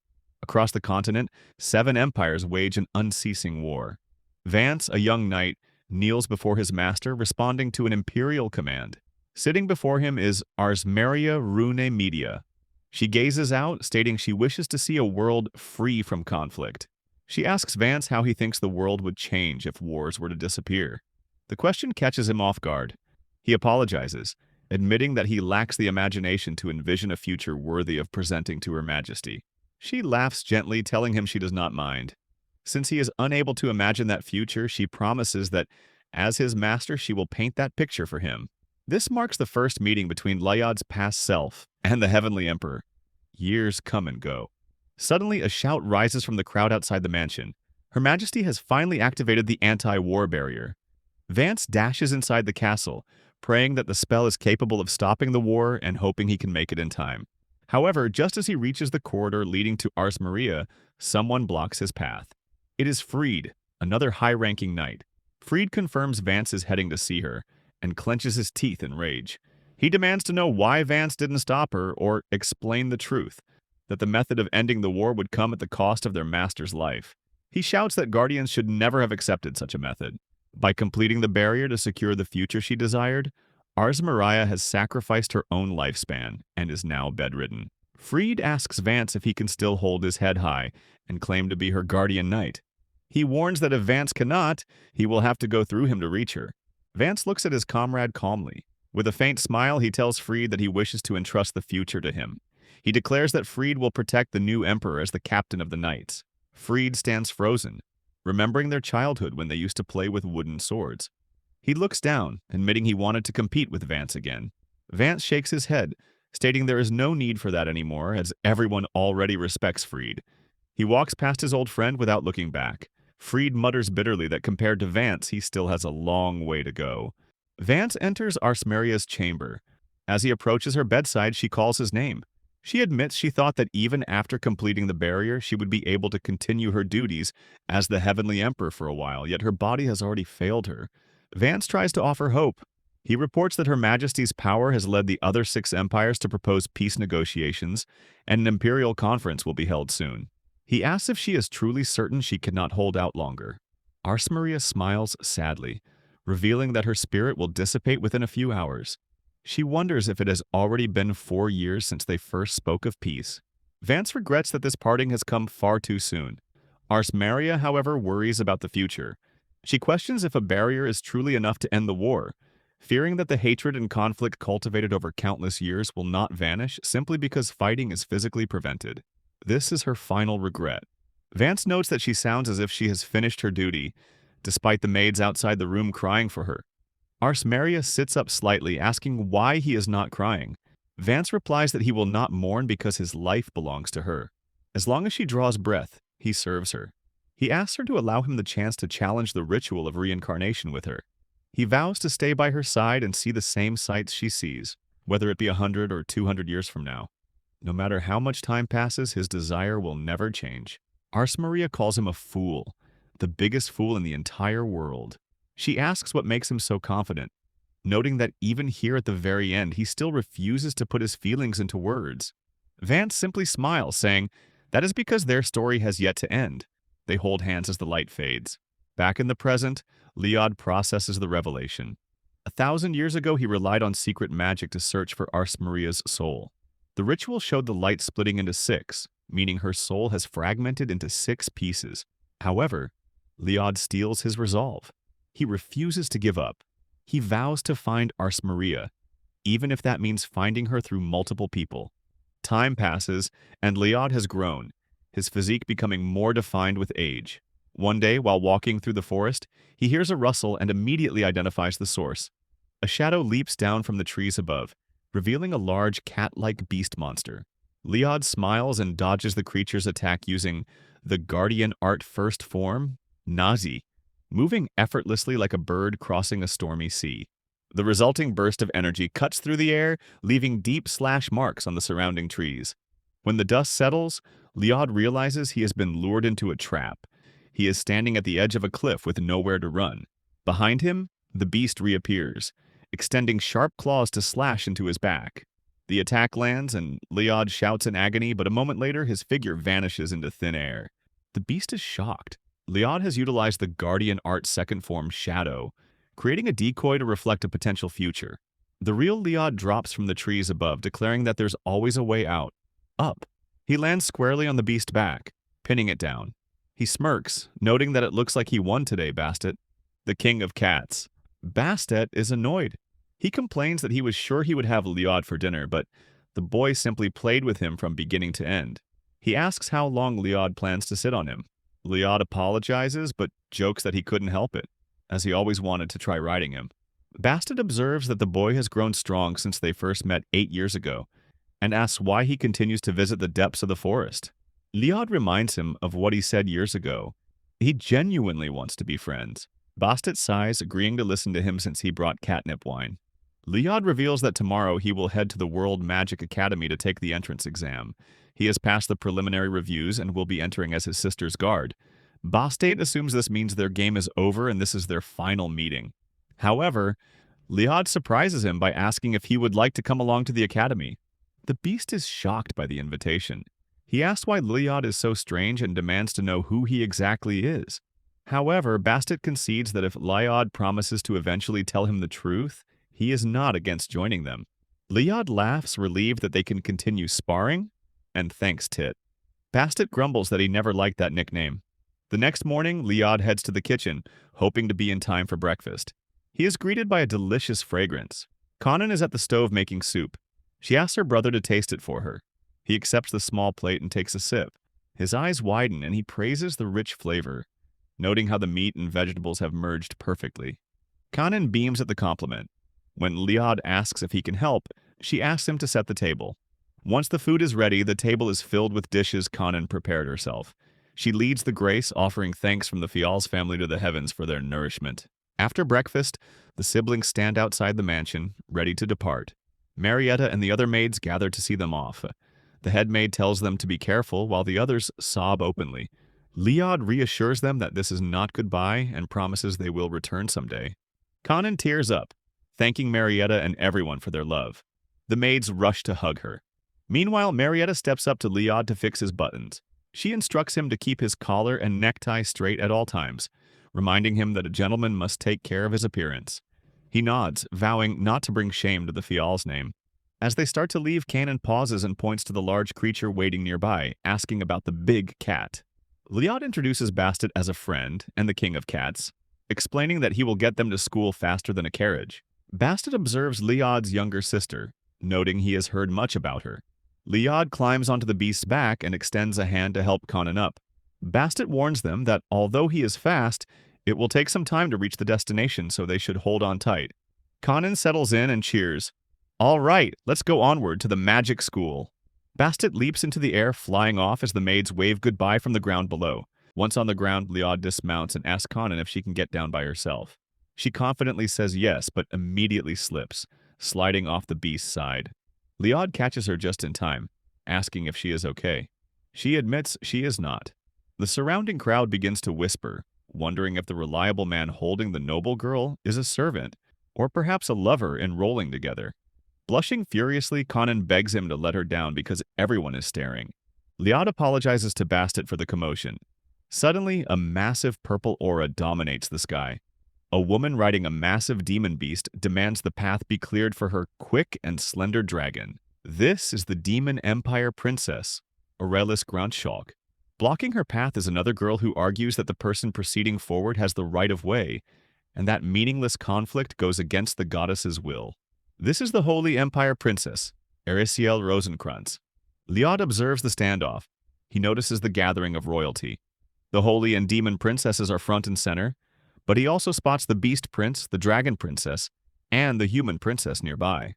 Across the continent, 7 empires wage an unceasing war. Vance, a young knight, kneels before his master, responding to an imperial command. Sitting before him is Muria Rune Media. She gazes out, stating she wishes to see a world free from conflict. She asks Vance how he thinks the world would change if wars were to disappear. The question catches him off guard. He apologizes, admitting that he lacks the imagination to envision a future worthy of presenting to Her Majesty. She laughs gently, telling him she does not mind. Since he is unable to imagine that future, she promises that, as his master, she will paint that picture for him. This marks the first meeting between Liad's past self and the Heavenly Emperor. Years come and go. Suddenly, a shout rises from the crowd outside the mansion. Her Majesty has finally activated the anti-war barrier. Vance dashes inside the castle, praying that the spell is capable of stopping the war and hoping he can make it in time. However, just as he reaches the corridor leading to Muria, someone blocks his path. It is Freed, another high-ranking knight. Freed confirms Vance is heading to see her, and clenches his teeth in rage. He demands to know why Vance didn't stop her or explain the truth, that the method of ending the war would come at the cost of their master's life. He shouts that Guardians should never have accepted such a method. By completing the barrier to secure the future she desired, Muria has sacrificed her own lifespan and is now bedridden. Freed asks Vance if he can still hold his head high and claim to be her guardian knight. He warns that if Vance cannot, he will have to go through him to reach her. Vance looks at his comrade calmly. With a faint smile, he tells Freed that he wishes to entrust the future to him. He declares that Freed will protect the new emperor as the captain of the knights. Freed stands frozen, remembering their childhood when they used to play with wooden swords. He looks down, admitting he wanted to compete with Vance again. Vance shakes his head, stating there is no need for that anymore, as everyone already respects Freed. He walks past his old friend without looking back. Freed mutters bitterly that compared to Vance, he still has a long way to go. Vance enters Muria's chamber. As he approaches her bedside, she calls his name. She admits she thought that even after completing the barrier, she would be able to continue her duties as the Heavenly Emperor for a while, yet her body has already failed her. Vance tries to offer hope. He reports that Her Majesty's power has led the other 6 empires to propose peace negotiations, and an imperial conference will be held soon. He asks if she is truly certain she cannot hold out longer. Muria smiles sadly, revealing that her spirit will dissipate within a few hours. She wonders if it has already been 4 years since they first spoke of peace. Vance regrets that this parting has come far too soon. Muria, however, worries about the future. She questions if a barrier is truly enough to end the war, fearing that the hatred and conflict cultivated over countless years will not vanish simply because fighting is physically prevented. This is her final regret. Vance notes that she sounds as if she has finished her duty, despite the maids outside the room crying for her. Muria sits up slightly, asking why he is not crying. Vance replies that he will not mourn because his life belongs to her. As long as she draws breath, he serves her. He asks her to allow him the chance to challenge the ritual of reincarnation with her. He vows to stay by her side and see the same sights she sees, whether it be 100 or 200 years from now. No matter how much time passes, his desire will never change. Ars Maria calls him a fool, the biggest fool in the entire world. She asks what makes him so confident, noting that even here at the very end, he still refuses to put his feelings into words. Vance simply smiles, saying, "That is because their story has yet to end." They hold hands as the light fades. Back in the present, Leod processes the revelation. 1,000 years ago, he relied on secret magic to search for Ars Maria's soul. The ritual showed the light splitting into 6, meaning her soul has fragmented into 6 pieces. However, Leod steals his resolve. He refuses to give up. He vows to find Ars Maria, even if that means finding her through multiple people. Time passes, and Leod has grown, his physique becoming more defined with age. One day, while walking through the forest, he hears a rustle and immediately identifies the source. A shadow leaps down from the trees above, revealing a large cat-like beast monster. Leod smiles and dodges the creature's attack using the Guardian Art First form, Nazi, moving effortlessly like a bird crossing a stormy sea. The resulting burst of energy cuts through the air, leaving deep slash marks on the surrounding trees. When the dust settles, Leod realizes he has been lured into a trap. He is standing at the edge of a cliff with nowhere to run. Behind him, the beast reappears, extending sharp claws to slash into his back. The attack lands, and Leod shouts in agony, but a moment later his figure vanishes into thin air. The beast is shocked. Leod has utilized the Guardian Art second form Shadow, creating a decoy to reflect a potential future. The real Leod drops from the trees above, declaring that there's always a way out. Up. He lands squarely on the beast's back, pinning it down. He smirks, noting that it looks like he won today, Bastet, the king of cats. Bastet is annoyed. He complains that he was sure he would have Leod for dinner, but the boy simply played with him from beginning to end. He asks how long Leod plans to sit on him. Leod apologizes, but jokes that he couldn't help it, as he always wanted to try riding him. Bastet observes that the boy has grown strong since they first met 8 years ago, and asks why he continues to visit the depths of the forest. Leod reminds him of what he said years ago. He genuinely wants to be friends. Bastet sighs, agreeing to listen to him since he brought catnip wine. Leod reveals that tomorrow he will head to the World Magic Academy to take the entrance exam. He has passed the preliminary reviews and will be entering as his sister's guard. Bastet assumes this means their game is over and this is their final meeting. However, Leod surprises him by asking if he would like to come along to the academy. The beast is shocked by the invitation. He asks why Leod is so strange and demands to know who he exactly is. However, Bastet concedes that if Leod promises to eventually tell him the truth, he is not against joining them. Leod laughs, relieved that they can continue sparring, and thanks Tit. Bastet grumbles that he never liked that nickname. The next morning, Leod heads to the kitchen, hoping to be in time for breakfast. He is greeted by a delicious fragrance. Kanon is at the stove making soup. She asks her brother to taste it for her. He accepts the small plate and takes a sip. His eyes widen and he praises the rich flavor, noting how the meat and vegetables have merged perfectly. Kanon beams at the compliment. When Leod asks if he can help, she asks him to set the table. Once the food is ready, the table is filled with dishes Kanon prepared herself. She leads the grace, offering thanks from the Fial's family to the heavens for their nourishment. After breakfast, the siblings stand outside the mansion, ready to depart. Marietta and the other maids gather to see them off. The head maid tells them to be careful, while the others sob openly. Leod reassures them that this is not goodbye and promises they will return someday. Kanon tears up, thanking Marietta and everyone for their love. The maids rush to hug her. Meanwhile, Marietta steps up to Leod to fix his buttons. She instructs him to keep his collar and necktie straight at all times, reminding him that a gentleman must take care of his appearance. He nods, vowing not to bring shame to the Fial's name. As they start to leave, Kanon pauses and points to the large creature waiting nearby, asking about the big cat. Leod introduces Bastet as a friend and the king of cats, explaining that he will get them to school faster than a carriage. Bastet observes Leod's younger sister, noting he has heard much about her. Leod climbs onto the beast's back and extends a hand to help Kanon up. Bastet warns them that although he is fast, it will take some time to reach the destination, so they should hold on tight. Kanon settles in and cheers. All right, let's go onward to the magic school. Bastet leaps into the air, flying off as the maids wave goodbye from the ground below. Once on the ground, Leod dismounts and asks Kanon if she can get down by herself. She confidently says yes, but immediately slips, sliding off the beast's side. Leod catches her just in time. asking if she is okay. She admits she is not. The surrounding crowd begins to whisper, wondering if the reliable man holding the noble girl is a servant, or perhaps a lover enrolling together. Blushing furiously, Kanon begs him to let her down because everyone is staring. Liad apologizes to Bastet for the commotion. Suddenly, a massive purple aura dominates the sky. A woman riding a massive demon beast demands the path be cleared for her quick and slender dragon. This is the Demon Empire Princess, Aurelis Grantschalk. Blocking her path is another girl who argues that the person proceeding forward has the right of way, and that meaningless conflict goes against the goddess's will. This is the Holy Empire Princess, Erisiel Rosenkrantz. Liad observes the standoff. He notices the gathering of royalty. The Holy and Demon Princesses are front and center, but he also spots the Beast Prince, the Dragon Princess, and the Human Princess nearby.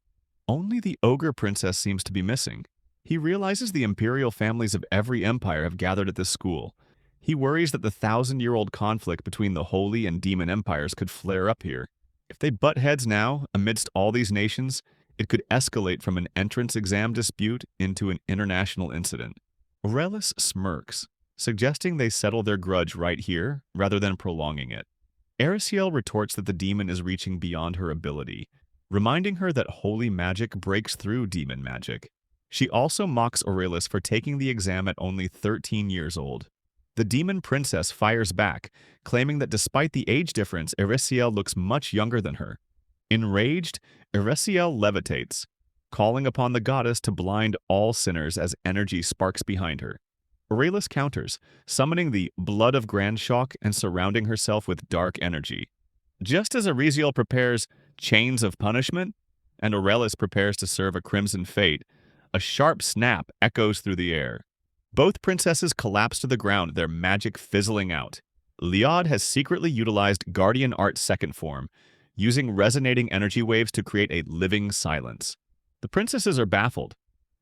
Only the Ogre Princess seems to be missing. He realizes the imperial families of every empire have gathered at this school. He worries that the 1,000-year-old conflict between the Holy and Demon Empires could flare up here. If they butt heads now, amidst all these nations, it could escalate from an entrance exam dispute into an international incident. Aurelis smirks, suggesting they settle their grudge right here rather than prolonging it. Erisiel retorts that the demon is reaching beyond her ability, reminding her that holy magic breaks through demon magic. She also mocks Aurelis for taking the exam at only 13 years old. The demon princess fires back, claiming that despite the age difference, Erisiel looks much younger than her. Enraged, Erisiel levitates, calling upon the goddess to blind all sinners as energy sparks behind her. Aurelis counters, summoning the blood of Grandschalk and surrounding herself with dark energy. Just as Erisiel prepares chains of punishment, and Aurelis prepares to serve a crimson fate, a sharp snap echoes through the air. Both princesses collapse to the ground, their magic fizzling out. Liad has secretly utilized Guardian Art's second form, using resonating energy waves to create a living silence. The princesses are baffled.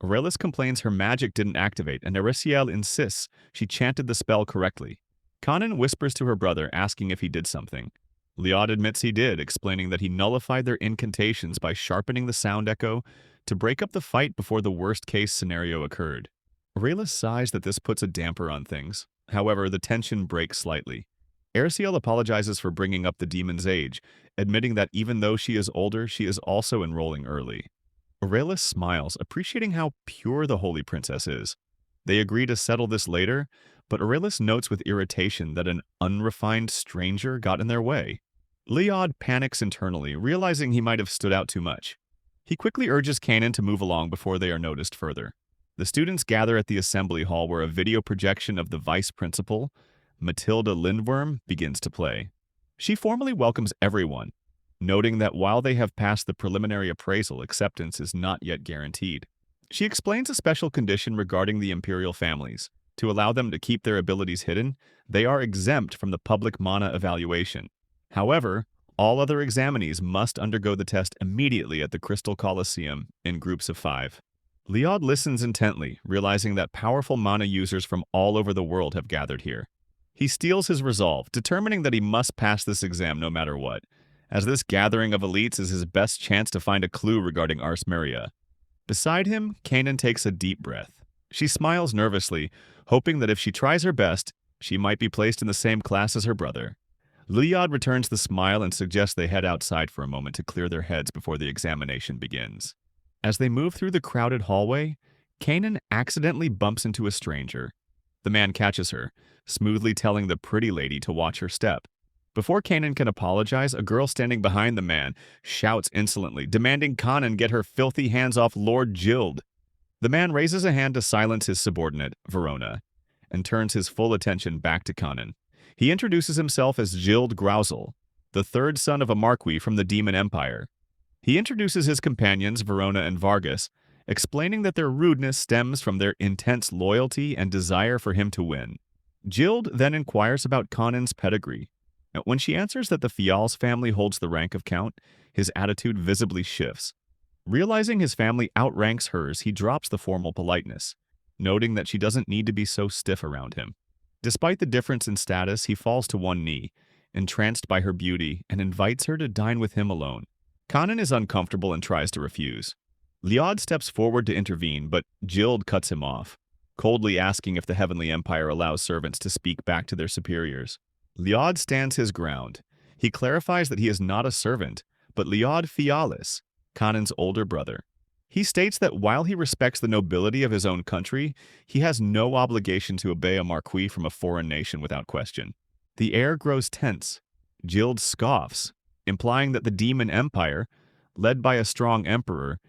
Aurelis complains her magic didn't activate, and Erisiel insists she chanted the spell correctly. Kanon whispers to her brother, asking if he did something. Liad admits he did, explaining that he nullified their incantations by sharpening the sound echo to break up the fight before the worst-case scenario occurred. Aurelis sighs that this puts a damper on things. However, the tension breaks slightly. Erisiel apologizes for bringing up the demon's age, admitting that even though she is older, she is also enrolling early. Aurelis smiles, appreciating how pure the Holy Princess is. They agree to settle this later, but Aurelis notes with irritation that an unrefined stranger got in their way. Liad panics internally, realizing he might have stood out too much. He quickly urges Kanon to move along before they are noticed further. The students gather at the assembly hall where a video projection of the vice principal, Matilda Lindworm, begins to play. She formally welcomes everyone, noting that while they have passed the preliminary appraisal, acceptance is not yet guaranteed. She explains a special condition regarding the imperial families. To allow them to keep their abilities hidden, they are exempt from the public mana evaluation. However, all other examinees must undergo the test immediately at the Crystal Colosseum in groups of 5. Liad listens intently, realizing that powerful mana users from all over the world have gathered here. He steels his resolve, determining that he must pass this exam no matter what, as this gathering of elites is his best chance to find a clue regarding Ars Muria. Beside him, Kanon takes a deep breath. She smiles nervously, hoping that if she tries her best, she might be placed in the same class as her brother. Liad returns the smile and suggests they head outside for a moment to clear their heads before the examination begins. As they move through the crowded hallway, Kanon accidentally bumps into a stranger. The man catches her, smoothly telling the pretty lady to watch her step. Before Kanon can apologize, a girl standing behind the man shouts insolently, demanding Kanon get her filthy hands off Lord Gild. The man raises a hand to silence his subordinate, Verona, and turns his full attention back to Kanon. He introduces himself as Gild Grousel, the third son of a marquis from the Demon Empire. He introduces his companions, Verona and Vargas, explaining that their rudeness stems from their intense loyalty and desire for him to win. Gild then inquires about Kanon's pedigree. When she answers that the Fial's family holds the rank of Count, his attitude visibly shifts. Realizing his family outranks hers, he drops the formal politeness, noting that she doesn't need to be so stiff around him. Despite the difference in status, he falls to one knee, entranced by her beauty, and invites her to dine with him alone. Kanon is uncomfortable and tries to refuse. Liad steps forward to intervene, but Gild cuts him off, coldly asking if the Heavenly Empire allows servants to speak back to their superiors. Liad stands his ground. He clarifies that he is not a servant, but Liad Fialis, Kanon's older brother. He states that while he respects the nobility of his own country, he has no obligation to obey a marquis from a foreign nation without question. The air grows tense. Gild scoffs, implying that the Demon Empire, led by a strong emperor,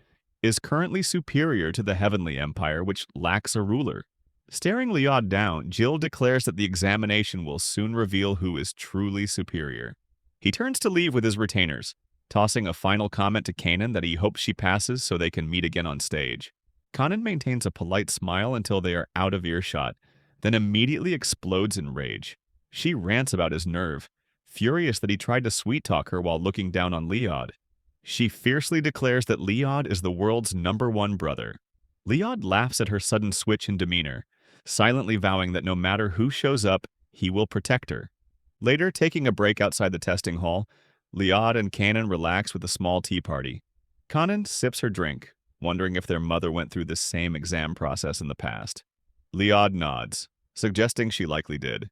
is currently superior to the Heavenly Empire, which lacks a ruler. Staring Liad down, Gild declares that the examination will soon reveal who is truly superior. He turns to leave with his retainers, tossing a final comment to Kanon that he hopes she passes so they can meet again on stage. Kanon maintains a polite smile until they are out of earshot, then immediately explodes in rage. She rants about his nerve, furious that he tried to sweet-talk her while looking down on Liad. She fiercely declares that Liad is the world's #1 brother. Liad laughs at her sudden switch in demeanor, silently vowing that no matter who shows up, he will protect her. Later, taking a break outside the testing hall, Liad and Kanon relax with a small tea party. Kanon sips her drink, wondering if their mother went through the same exam process in the past. Liad nods, suggesting she likely did.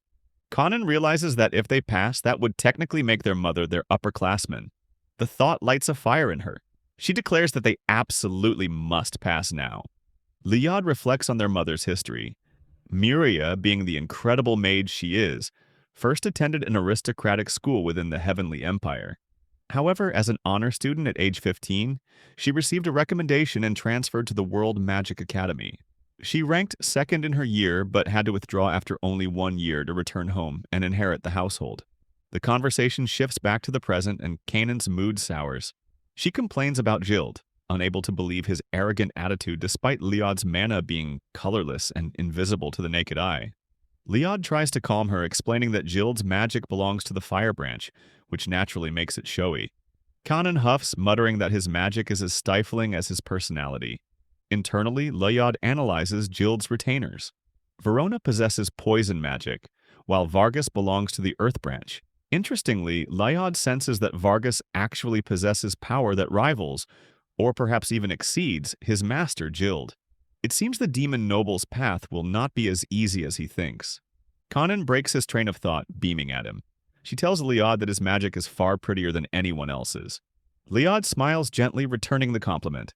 Kanon realizes that if they pass, that would technically make their mother their upperclassman. The thought lights a fire in her. She declares that they absolutely must pass now. Liad reflects on their mother's history. Muria, being the incredible maid she is, first attended an aristocratic school within the Heavenly Empire. However, as an honor student at age 15, she received a recommendation and transferred to the World Magic Academy. She ranked second in her year, but had to withdraw after only 1 year to return home and inherit the household. The conversation shifts back to the present and Kanon's mood sours. She complains about Gild, unable to believe his arrogant attitude despite Liad's mana being colorless and invisible to the naked eye. Liad tries to calm her, explaining that Gild's magic belongs to the fire branch, which naturally makes it showy. Kanon huffs, muttering that his magic is as stifling as his personality. Internally, Liad analyzes Gild's retainers. Verona possesses poison magic, while Vargas belongs to the earth branch. Interestingly, Liad senses that Vargas actually possesses power that rivals, or perhaps even exceeds, his master Gild. It seems the demon noble's path will not be as easy as he thinks. Kanon breaks his train of thought, beaming at him. She tells Liad that his magic is far prettier than anyone else's. Liad smiles gently, returning the compliment.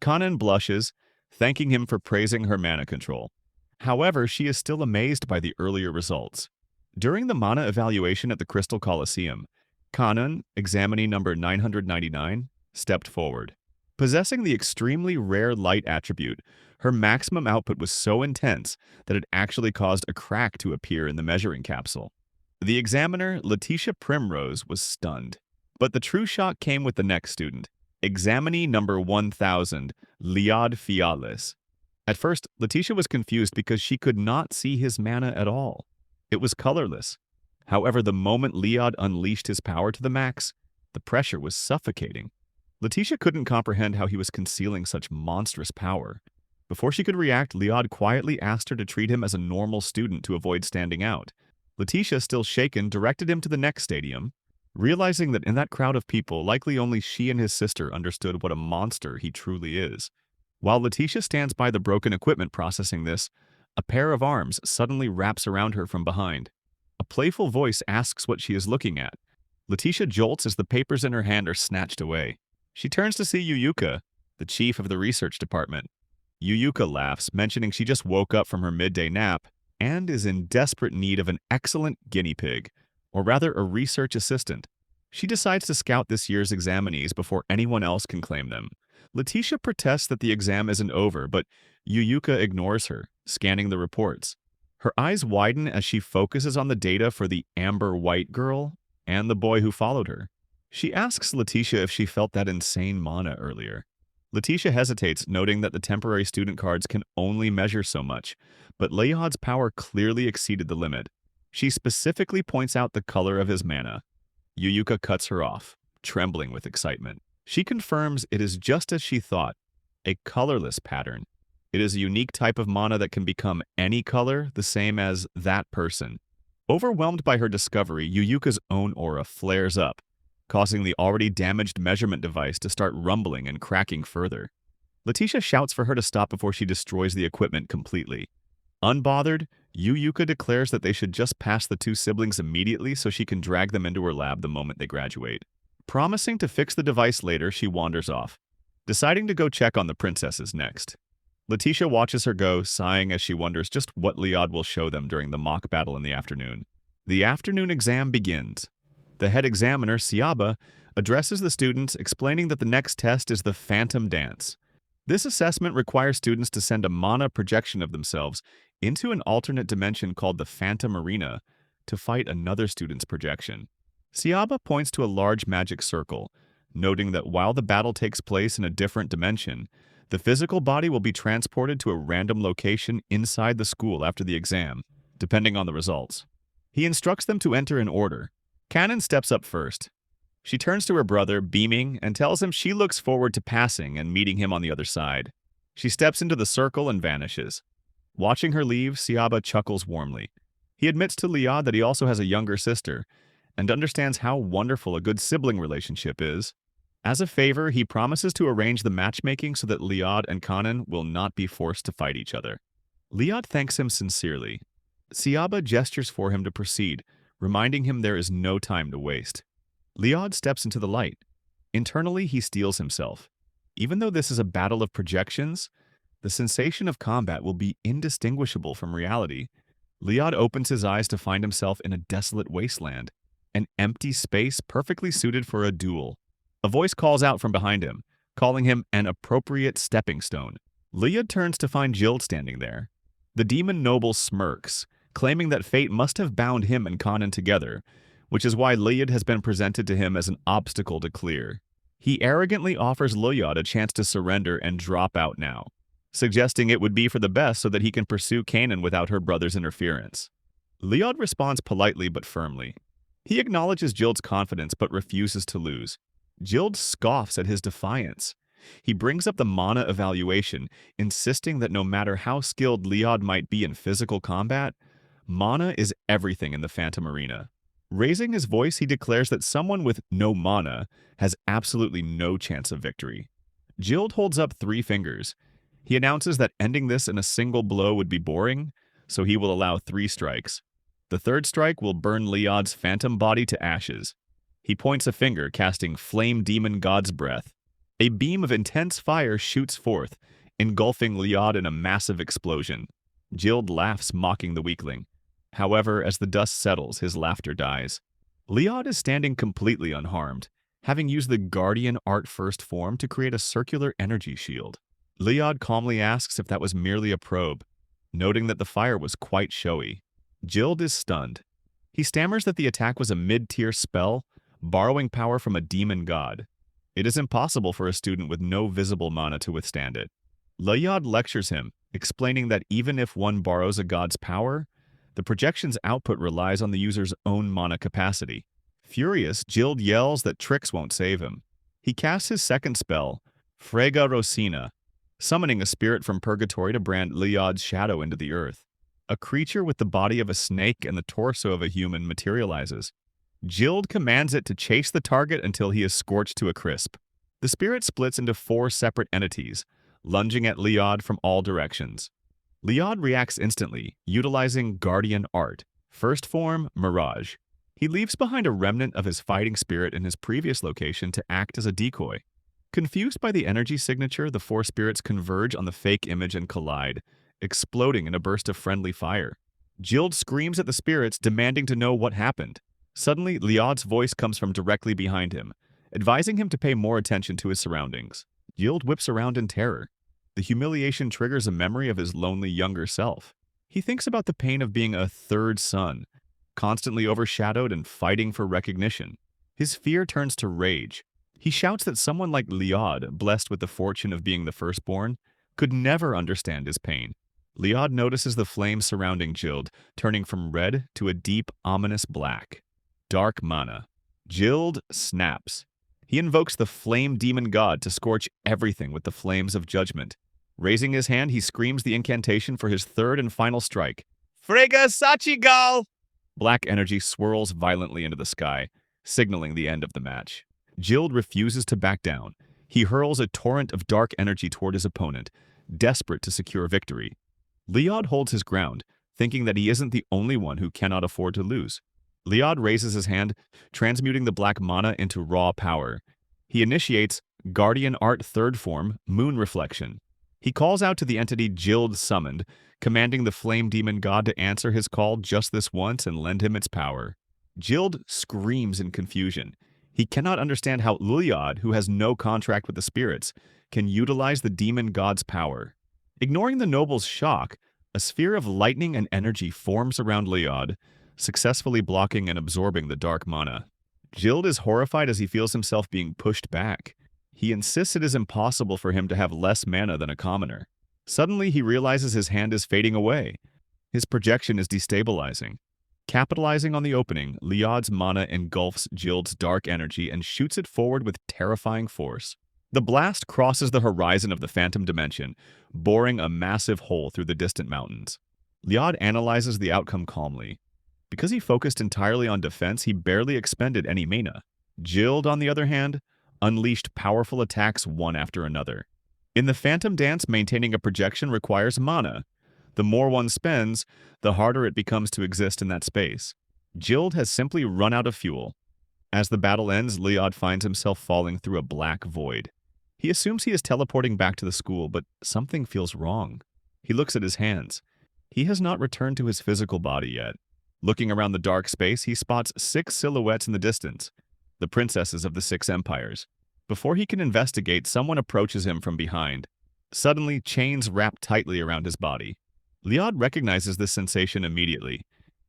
Kanon blushes, thanking him for praising her mana control. However, she is still amazed by the earlier results. During the mana evaluation at the Crystal Colosseum, Kanon, examinee number 999, stepped forward. Possessing the extremely rare light attribute, her maximum output was so intense that it actually caused a crack to appear in the measuring capsule. The examiner, Letitia Primrose, was stunned. But the true shock came with the next student, examinee number 1000, Liad Fialis. At first, Letitia was confused because she could not see his mana at all. It was colorless. However, the moment Liad unleashed his power to the max, the pressure was suffocating. Letitia couldn't comprehend how he was concealing such monstrous power. Before she could react, Liad quietly asked her to treat him as a normal student to avoid standing out. Letitia, still shaken, directed him to the next stadium, realizing that in that crowd of people, likely only she and his sister understood what a monster he truly is. While Letitia stands by the broken equipment processing this, a pair of arms suddenly wraps around her from behind. A playful voice asks what she is looking at. Letitia jolts as the papers in her hand are snatched away. She turns to see Yuyuka, the chief of the research department. Yuyuka laughs, mentioning she just woke up from her midday nap and is in desperate need of an excellent guinea pig, or rather a research assistant. She decides to scout this year's examinees before anyone else can claim them. Letitia protests that the exam isn't over, but Yuyuka ignores her, scanning the reports. Her eyes widen as she focuses on the data for the amber white girl and the boy who followed her. She asks Letitia if she felt that insane mana earlier. Letitia hesitates, noting that the temporary student cards can only measure so much, but Liad's power clearly exceeded the limit. She specifically points out the color of his mana. Yuyuka cuts her off, trembling with excitement. She confirms it is just as she thought, a colorless pattern. It is a unique type of mana that can become any color, the same as that person. Overwhelmed by her discovery, Yuyuka's own aura flares up, causing the already damaged measurement device to start rumbling and cracking further. Letitia shouts for her to stop before she destroys the equipment completely. Unbothered, Yuyuka declares that they should just pass the two siblings immediately so she can drag them into her lab the moment they graduate. Promising to fix the device later, she wanders off, deciding to go check on the princesses next. Letitia watches her go, sighing as she wonders just what Liad will show them during the mock battle in the afternoon. The afternoon exam begins. The head examiner, Siaba, addresses the students, explaining that the next test is the Phantom Dance. This assessment requires students to send a mana projection of themselves into an alternate dimension called the Phantom Arena to fight another student's projection. Siaba points to a large magic circle, noting that while the battle takes place in a different dimension, the physical body will be transported to a random location inside the school after the exam, depending on the results. He instructs them to enter in order. Kanon steps up first. She turns to her brother, beaming, and tells him she looks forward to passing and meeting him on the other side. She steps into the circle and vanishes. Watching her leave, Siaba chuckles warmly. He admits to Liad that he also has a younger sister, and understands how wonderful a good sibling relationship is. As a favor, he promises to arrange the matchmaking so that Liad and Kanon will not be forced to fight each other. Liad thanks him sincerely. Siaba gestures for him to proceed, reminding him there is no time to waste. Liad steps into the light. Internally, he steels himself. Even though this is a battle of projections, the sensation of combat will be indistinguishable from reality. Liad opens his eyes to find himself in a desolate wasteland, an empty space perfectly suited for a duel. A voice calls out from behind him, calling him an appropriate stepping stone. Liad turns to find Gild standing there. The demon noble smirks, claiming that fate must have bound him and Kanon together, which is why Liad has been presented to him as an obstacle to clear. He arrogantly offers Liad a chance to surrender and drop out now, suggesting it would be for the best so that he can pursue Kanon without her brother's interference. Liad responds politely but firmly. He acknowledges Gild's confidence but refuses to lose. Gild scoffs at his defiance. He brings up the mana evaluation, insisting that no matter how skilled Liad might be in physical combat, mana is everything in the Phantom Arena. Raising his voice, he declares that someone with no mana has absolutely no chance of victory. Gild holds up 3 fingers. He announces that ending this in a single blow would be boring, so he will allow 3 strikes. The 3rd strike will burn Liad's phantom body to ashes. He points a finger, casting Flame Demon God's Breath. A beam of intense fire shoots forth, engulfing Liad in a massive explosion. Gild laughs, mocking the weakling. However, as the dust settles, his laughter dies. Liad is standing completely unharmed, having used the Guardian Art First form to create a circular energy shield. Liad calmly asks if that was merely a probe, noting that the fire was quite showy. Gild is stunned. He stammers that the attack was a mid-tier spell, borrowing power from a demon god. It is impossible for a student with no visible mana to withstand it. Liad lectures him, explaining that even if one borrows a god's power, the projection's output relies on the user's own mana capacity. Furious, Gild yells that tricks won't save him. He casts his second spell, Frega Rosina, summoning a spirit from purgatory to brand Liad's shadow into the earth. A creature with the body of a snake and the torso of a human materializes. Gild commands it to chase the target until he is scorched to a crisp. The spirit splits into 4 separate entities, lunging at Liad from all directions. Liad reacts instantly, utilizing Guardian Art, first form Mirage. He leaves behind a remnant of his fighting spirit in his previous location to act as a decoy. Confused by the energy signature, the 4 spirits converge on the fake image and collide, exploding in a burst of friendly fire. Gild screams at the spirits, demanding to know what happened. Suddenly, Liad's voice comes from directly behind him, advising him to pay more attention to his surroundings. Gild whips around in terror. The humiliation triggers a memory of his lonely younger self. He thinks about the pain of being a 3rd son, constantly overshadowed and fighting for recognition. His fear turns to rage. He shouts that someone like Liad, blessed with the fortune of being the firstborn, could never understand his pain. Liad notices the flames surrounding Gild, turning from red to a deep, ominous black. Dark mana. Gild snaps. He invokes the Flame Demon God to scorch everything with the flames of judgment. Raising his hand, he screams the incantation for his 3rd and final strike. Frega Sachigal! Black energy swirls violently into the sky, signaling the end of the match. Gild refuses to back down. He hurls a torrent of dark energy toward his opponent, desperate to secure victory. Liad holds his ground, thinking that he isn't the only one who cannot afford to lose. Liad raises his hand, transmuting the black mana into raw power. He initiates Guardian Art Third Form, Moon Reflection. He calls out to the entity Gild summoned, commanding the flame demon god to answer his call just this once and lend him its power. Gild screams in confusion. He cannot understand how Liad, who has no contract with the spirits, can utilize the demon god's power. Ignoring the noble's shock, a sphere of lightning and energy forms around Liad, successfully blocking and absorbing the dark mana. Gild is horrified as he feels himself being pushed back. He insists it is impossible for him to have less mana than a commoner. Suddenly, he realizes his hand is fading away. His projection is destabilizing. Capitalizing on the opening, Liad's mana engulfs Gild's dark energy and shoots it forward with terrifying force. The blast crosses the horizon of the phantom dimension, boring a massive hole through the distant mountains. Liad analyzes the outcome calmly. Because he focused entirely on defense, he barely expended any mana. Gild, on the other hand, unleashed powerful attacks one after another. In the phantom dance, maintaining a projection requires mana. The more one spends, the harder it becomes to exist in that space. Gild has simply run out of fuel. As the battle ends, Liad finds himself falling through a black void. He assumes he is teleporting back to the school, but something feels wrong. He looks at his hands. He has not returned to his physical body yet. Looking around the dark space, he spots 6 silhouettes in the distance, the princesses of the 6 empires. Before he can investigate, someone approaches him from behind. Suddenly, chains wrap tightly around his body. Liad recognizes this sensation immediately.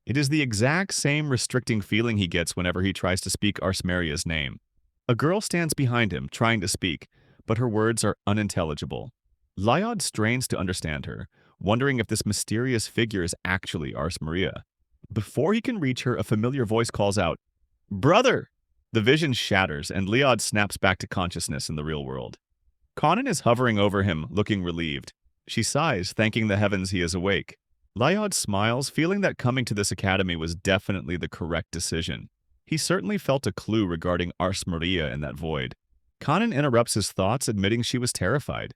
It is the exact same restricting feeling he gets whenever he tries to speak Ars Maria's name. A girl stands behind him, trying to speak, but her words are unintelligible. Liad strains to understand her, wondering if this mysterious figure is actually Ars Maria. Before he can reach her, a familiar voice calls out, "Brother!" The vision shatters, and Liad snaps back to consciousness in the real world. Kanon is hovering over him, looking relieved. She sighs, thanking the heavens he is awake. Liad smiles, feeling that coming to this academy was definitely the correct decision. He certainly felt a clue regarding Ars Maria in that void. Kanon interrupts his thoughts, admitting she was terrified.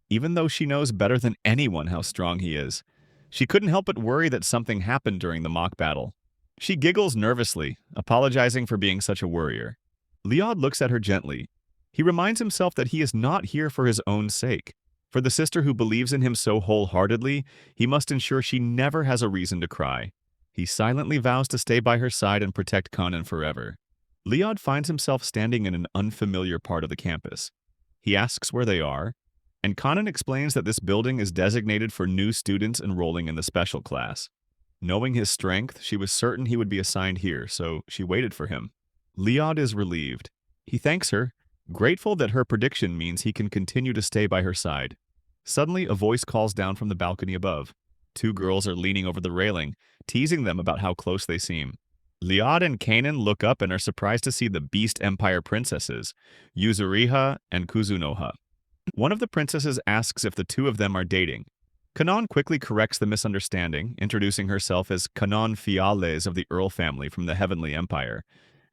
Even though she knows better than anyone how strong he is, she couldn't help but worry that something happened during the mock battle. She giggles nervously, apologizing for being such a worrier. Liad looks at her gently. He reminds himself that he is not here for his own sake. For the sister who believes in him so wholeheartedly, he must ensure she never has a reason to cry. He silently vows to stay by her side and protect Kanon forever. Liad finds himself standing in an unfamiliar part of the campus. He asks where they are, and Kanon explains that this building is designated for new students enrolling in the special class. Knowing his strength, she was certain he would be assigned here, so she waited for him. Liad is relieved. He thanks her, grateful that her prediction means he can continue to stay by her side. Suddenly, a voice calls down from the balcony above. 2 girls are leaning over the railing, teasing them about how close they seem. Liad and Kanon look up and are surprised to see the Beast Empire princesses, Yuzuriha and Kuzunoha. One of the princesses asks if the 2 of them are dating. Kanon quickly corrects the misunderstanding, introducing herself as Kanon Fiales of the Earl family from the Heavenly Empire,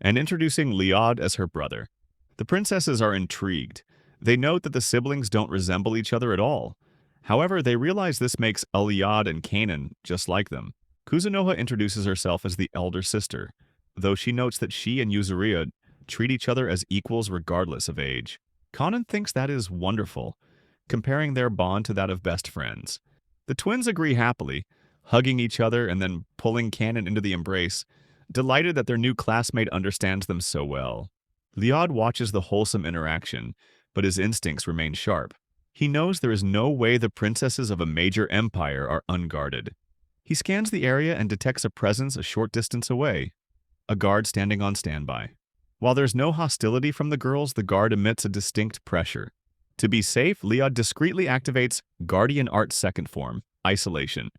and introducing Liad as her brother. The princesses are intrigued. They note that the siblings don't resemble each other at all. However, they realize this makes Liad and Kanon just like them. Kuzunoha introduces herself as the elder sister, though she notes that she and Yuzuriha treat each other as equals regardless of age. Kanon thinks that is wonderful, comparing their bond to that of best friends. The twins agree happily, hugging each other and then pulling Kanon into the embrace, delighted that their new classmate understands them so well. Liad watches the wholesome interaction, but his instincts remain sharp. He knows there is no way the princesses of a major empire are unguarded. He scans the area and detects a presence a short distance away, a guard standing on standby. While there's no hostility from the girls, the guard emits a distinct pressure. To be safe, Liad discreetly activates Guardian Art's second form, Isolation,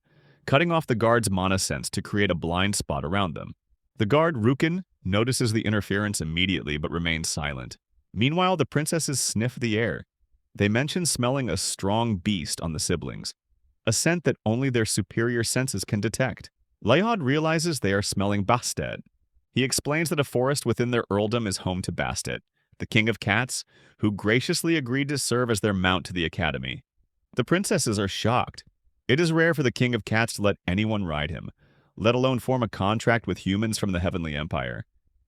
cutting off the guard's mana sense to create a blind spot around them. The guard, Rukin, notices the interference immediately but remains silent. Meanwhile, the princesses sniff the air. They mention smelling a strong beast on the siblings, a scent that only their superior senses can detect. Liad realizes they are smelling Bastet. He explains that a forest within their earldom is home to Bastet, the King of Cats, who graciously agreed to serve as their mount to the academy. The princesses are shocked. It is rare for the King of Cats to let anyone ride him, let alone form a contract with humans from the Heavenly Empire.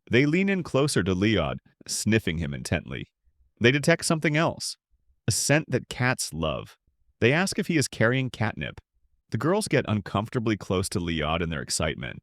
They lean in closer to Leod, sniffing him intently. They detect something else, a scent that cats love. They ask if he is carrying catnip. The girls get uncomfortably close to Leod in their excitement.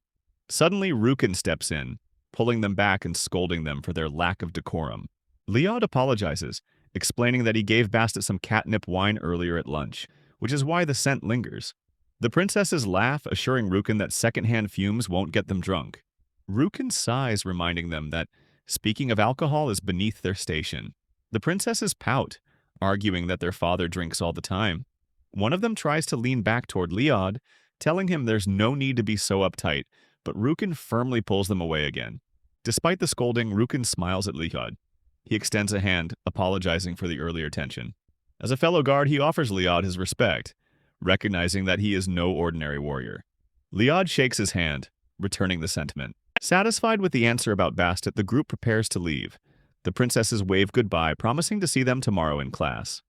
Suddenly, Rukin steps in, pulling them back and scolding them for their lack of decorum. Leod apologizes, explaining that he gave Bastet some catnip wine earlier at lunch, which is why the scent lingers. The princesses laugh, assuring Rukin that secondhand fumes won't get them drunk. Rukin sighs, reminding them that speaking of alcohol is beneath their station. The princesses pout, arguing that their father drinks all the time. One of them tries to lean back toward Leod, telling him there's no need to be so uptight, but Rukin firmly pulls them away again. Despite the scolding, Rukin smiles at Leod. He extends a hand, apologizing for the earlier tension. As a fellow guard, he offers Leod his respect, recognizing that he is no ordinary warrior. Leod shakes his hand, returning the sentiment. Satisfied with the answer about Bastet, the group prepares to leave. The princesses wave goodbye, promising to see them tomorrow in class.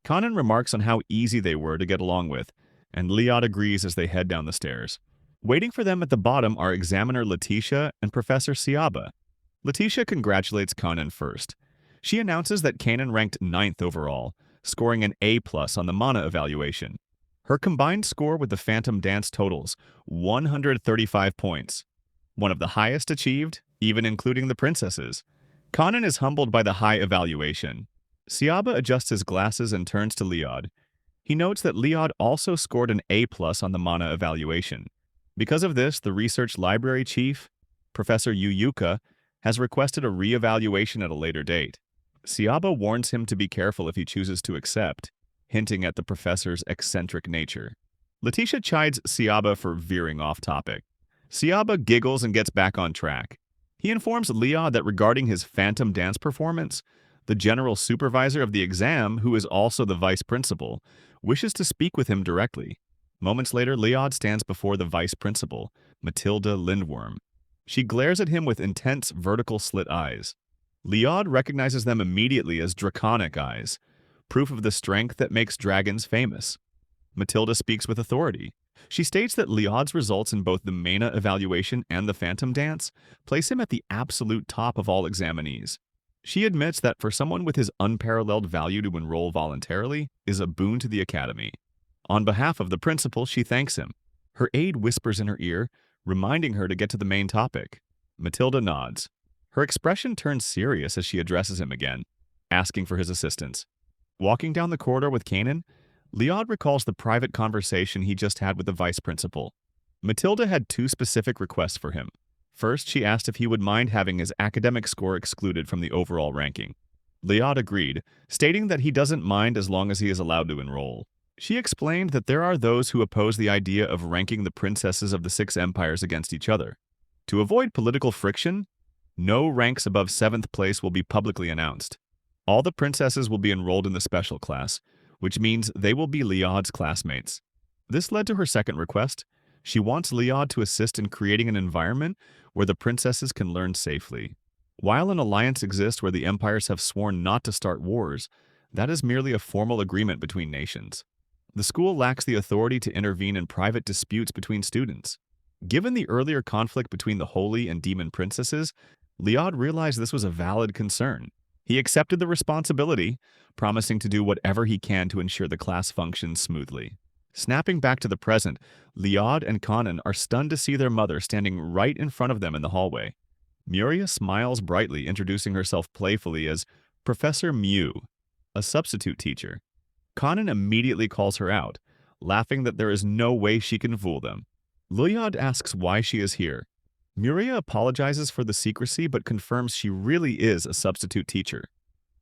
Kanon remarks on how easy they were to get along with, and Leod agrees as they head down the stairs. Waiting for them at the bottom are examiner Letitia and Professor Siaba. Letitia congratulates Kanon first. She announces that Kanon ranked 9th overall, scoring an A+ on the mana evaluation. Her combined score with the Phantom Dance totals 135 points, one of the highest achieved, even including the princesses. Kanon is humbled by the high evaluation. Siaba adjusts his glasses and turns to Leod. He notes that Leod also scored an A+ on the mana evaluation. Because of this, the research library chief, Professor Yuyuka, has requested a re-evaluation at a later date. Siaba warns him to be careful if he chooses to accept, hinting at the professor's eccentric nature. Letitia chides Siaba for veering off topic. Siaba giggles and gets back on track. He informs Leod that regarding his Phantom Dance performance, the general supervisor of the exam, who is also the vice principal, wishes to speak with him directly. Moments later, Leod stands before the vice principal, Matilda Lindworm. She glares at him with intense vertical slit eyes. Leod recognizes them immediately as draconic eyes, proof of the strength that makes dragons famous. Matilda speaks with authority. She states that Leod's results in both the Mana evaluation and the Phantom Dance place him at the absolute top of all examinees. She admits that for someone with his unparalleled value to enroll voluntarily is a boon to the academy. On behalf of the principal, she thanks him. Her aide whispers in her ear, reminding her to get to the main topic. Matilda nods. Her expression turns serious as she addresses him again, asking for his assistance. Walking down the corridor with Kanon, Leod recalls the private conversation he just had with the vice principal. Matilda had 2 specific requests for him. First, she asked if he would mind having his academic score excluded from the overall ranking. Leod agreed, stating that he doesn't mind as long as he is allowed to enroll. She explained that there are those who oppose the idea of ranking the princesses of the 6 empires against each other. To avoid political friction, no ranks above 7th place will be publicly announced. All the princesses will be enrolled in the special class, which means they will be Leod's classmates. This led to her second request. She wants Leod to assist in creating an environment where the princesses can learn safely. While an alliance exists where the empires have sworn not to start wars, that is merely a formal agreement between nations. The school lacks the authority to intervene in private disputes between students. Given the earlier conflict between the holy and demon princesses, Leod realized this was a valid concern. He accepted the responsibility, promising to do whatever he can to ensure the class functions smoothly. Snapping back to the present, Leod and Kanon are stunned to see their mother standing right in front of them in the hallway. Muria smiles brightly, introducing herself playfully as Professor Mew, a substitute teacher. Kanon immediately calls her out, laughing that there is no way she can fool them. Leod asks why she is here. Muria apologizes for the secrecy but confirms she really is a substitute teacher.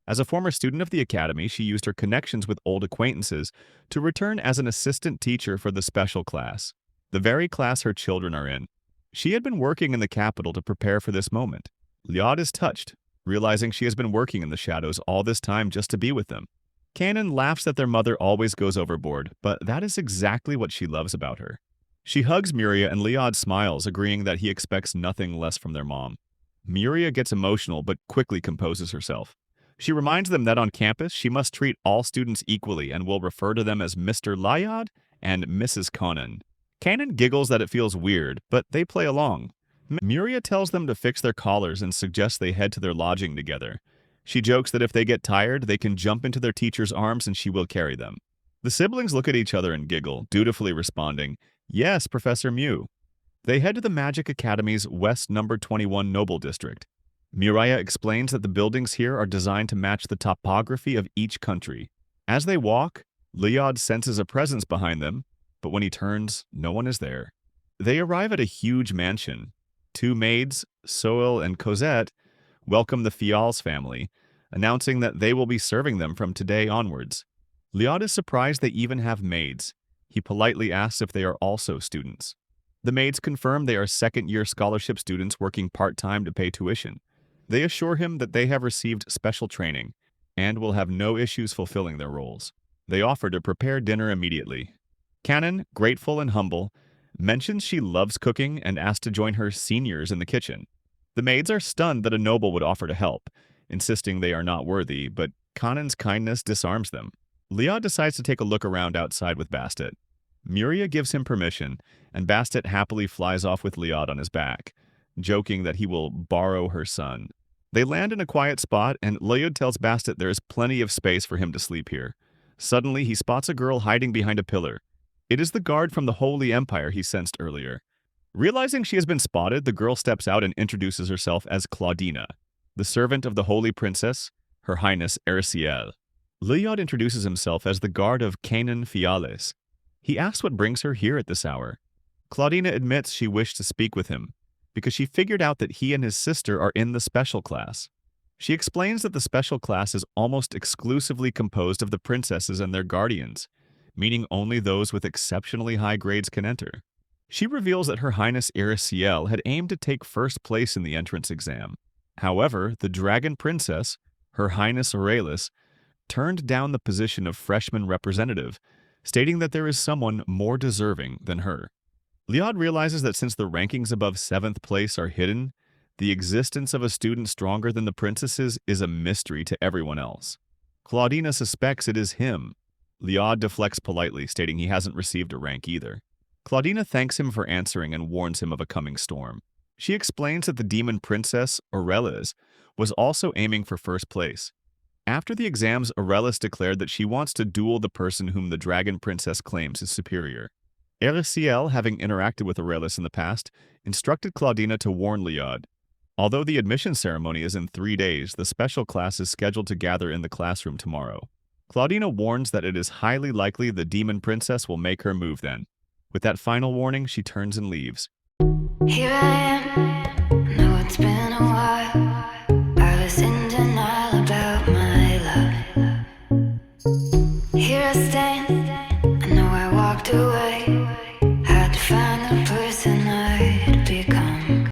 As a former student of the academy, she used her connections with old acquaintances to return as an assistant teacher for the special class, the very class her children are in. She had been working in the capital to prepare for this moment. Leod is touched, realizing she has been working in the shadows all this time just to be with them. Kanon laughs that their mother always goes overboard, but that is exactly what she loves about her. She hugs Muria and Leod smiles, agreeing that he expects nothing less from their mom. Muria gets emotional but quickly composes herself. She reminds them that on campus, she must treat all students equally and will refer to them as Mr. Lyod and Mrs. Kanon. Kanon giggles that it feels weird, but they play along. Muria tells them to fix their collars and suggests they head to their lodging together. She jokes that if they get tired, they can jump into their teacher's arms and she will carry them. The siblings look at each other and giggle, dutifully responding, "Yes, Professor Mew." They head to the Magic Academy's West Number 21 Noble District. Muria explains that the buildings here are designed to match the topography of each country. As they walk, Lyod senses a presence behind them, but when he turns, no one is there. They arrive at a huge mansion. Two maids, Soel and Cosette, welcome the Fial's family, announcing that they will be serving them from today onwards. Lyod is surprised they even have maids. He politely asks if they are also students. The maids confirm they are second-year scholarship students working part-time to pay tuition. They assure him that they have received special training and will have no issues fulfilling their roles. They offer to prepare dinner immediately. Kanon, grateful and humble, mentions she loves cooking and asks to join her seniors in the kitchen. The maids are stunned that a noble would offer to help, insisting they are not worthy, but Kanon's kindness disarms them. Lyod decides to take a look around outside with Bastet. Muria gives him permission, and Bastet happily flies off with Lyod on his back, joking that he will borrow her son. They land in a quiet spot, and Lyod tells Bastet there is plenty of space for him to sleep here. Suddenly, he spots a girl hiding behind a pillar. It is the guard from the Holy Empire he sensed earlier. Realizing she has been spotted, the girl steps out and introduces herself as Claudina, the servant of the Holy Princess, Her Highness Ericiel. Lyod introduces himself as the guard of Kanon Fiales. He asks what brings her here at this hour. Claudina admits she wished to speak with him, because she figured out that he and his sister are in the special class. She explains that the special class is almost exclusively composed of the princesses and their guardians, meaning only those with exceptionally high grades can enter. She reveals that Her Highness Ericiel had aimed to take first place in the entrance exam. However, the Dragon Princess, Her Highness Aurelius, turned down the position of freshman representative, stating that there is someone more deserving than her. Lyod realizes that since the rankings above 7th place are hidden, the existence of a student stronger than the princesses is a mystery to everyone else. Claudina suspects it is him. Lyod deflects politely, stating he hasn't received a rank either. Claudina thanks him for answering and warns him of a coming storm. She explains that the demon princess, Aurelius, was also aiming for first place. After the exams, Aurelius declared that she wants to duel the person whom the dragon princess claims is superior. Ericiel, having interacted with Aurelius in the past, instructed Claudina to warn Lyod. Although the admission ceremony is in 3 days, the special class is scheduled to gather in the classroom tomorrow. Claudina warns that it is highly likely the demon princess will make her move then. With that final warning, she turns and leaves. Here I am, know it's been a while. I was in denial about my love. Here I stand, I know I walked away.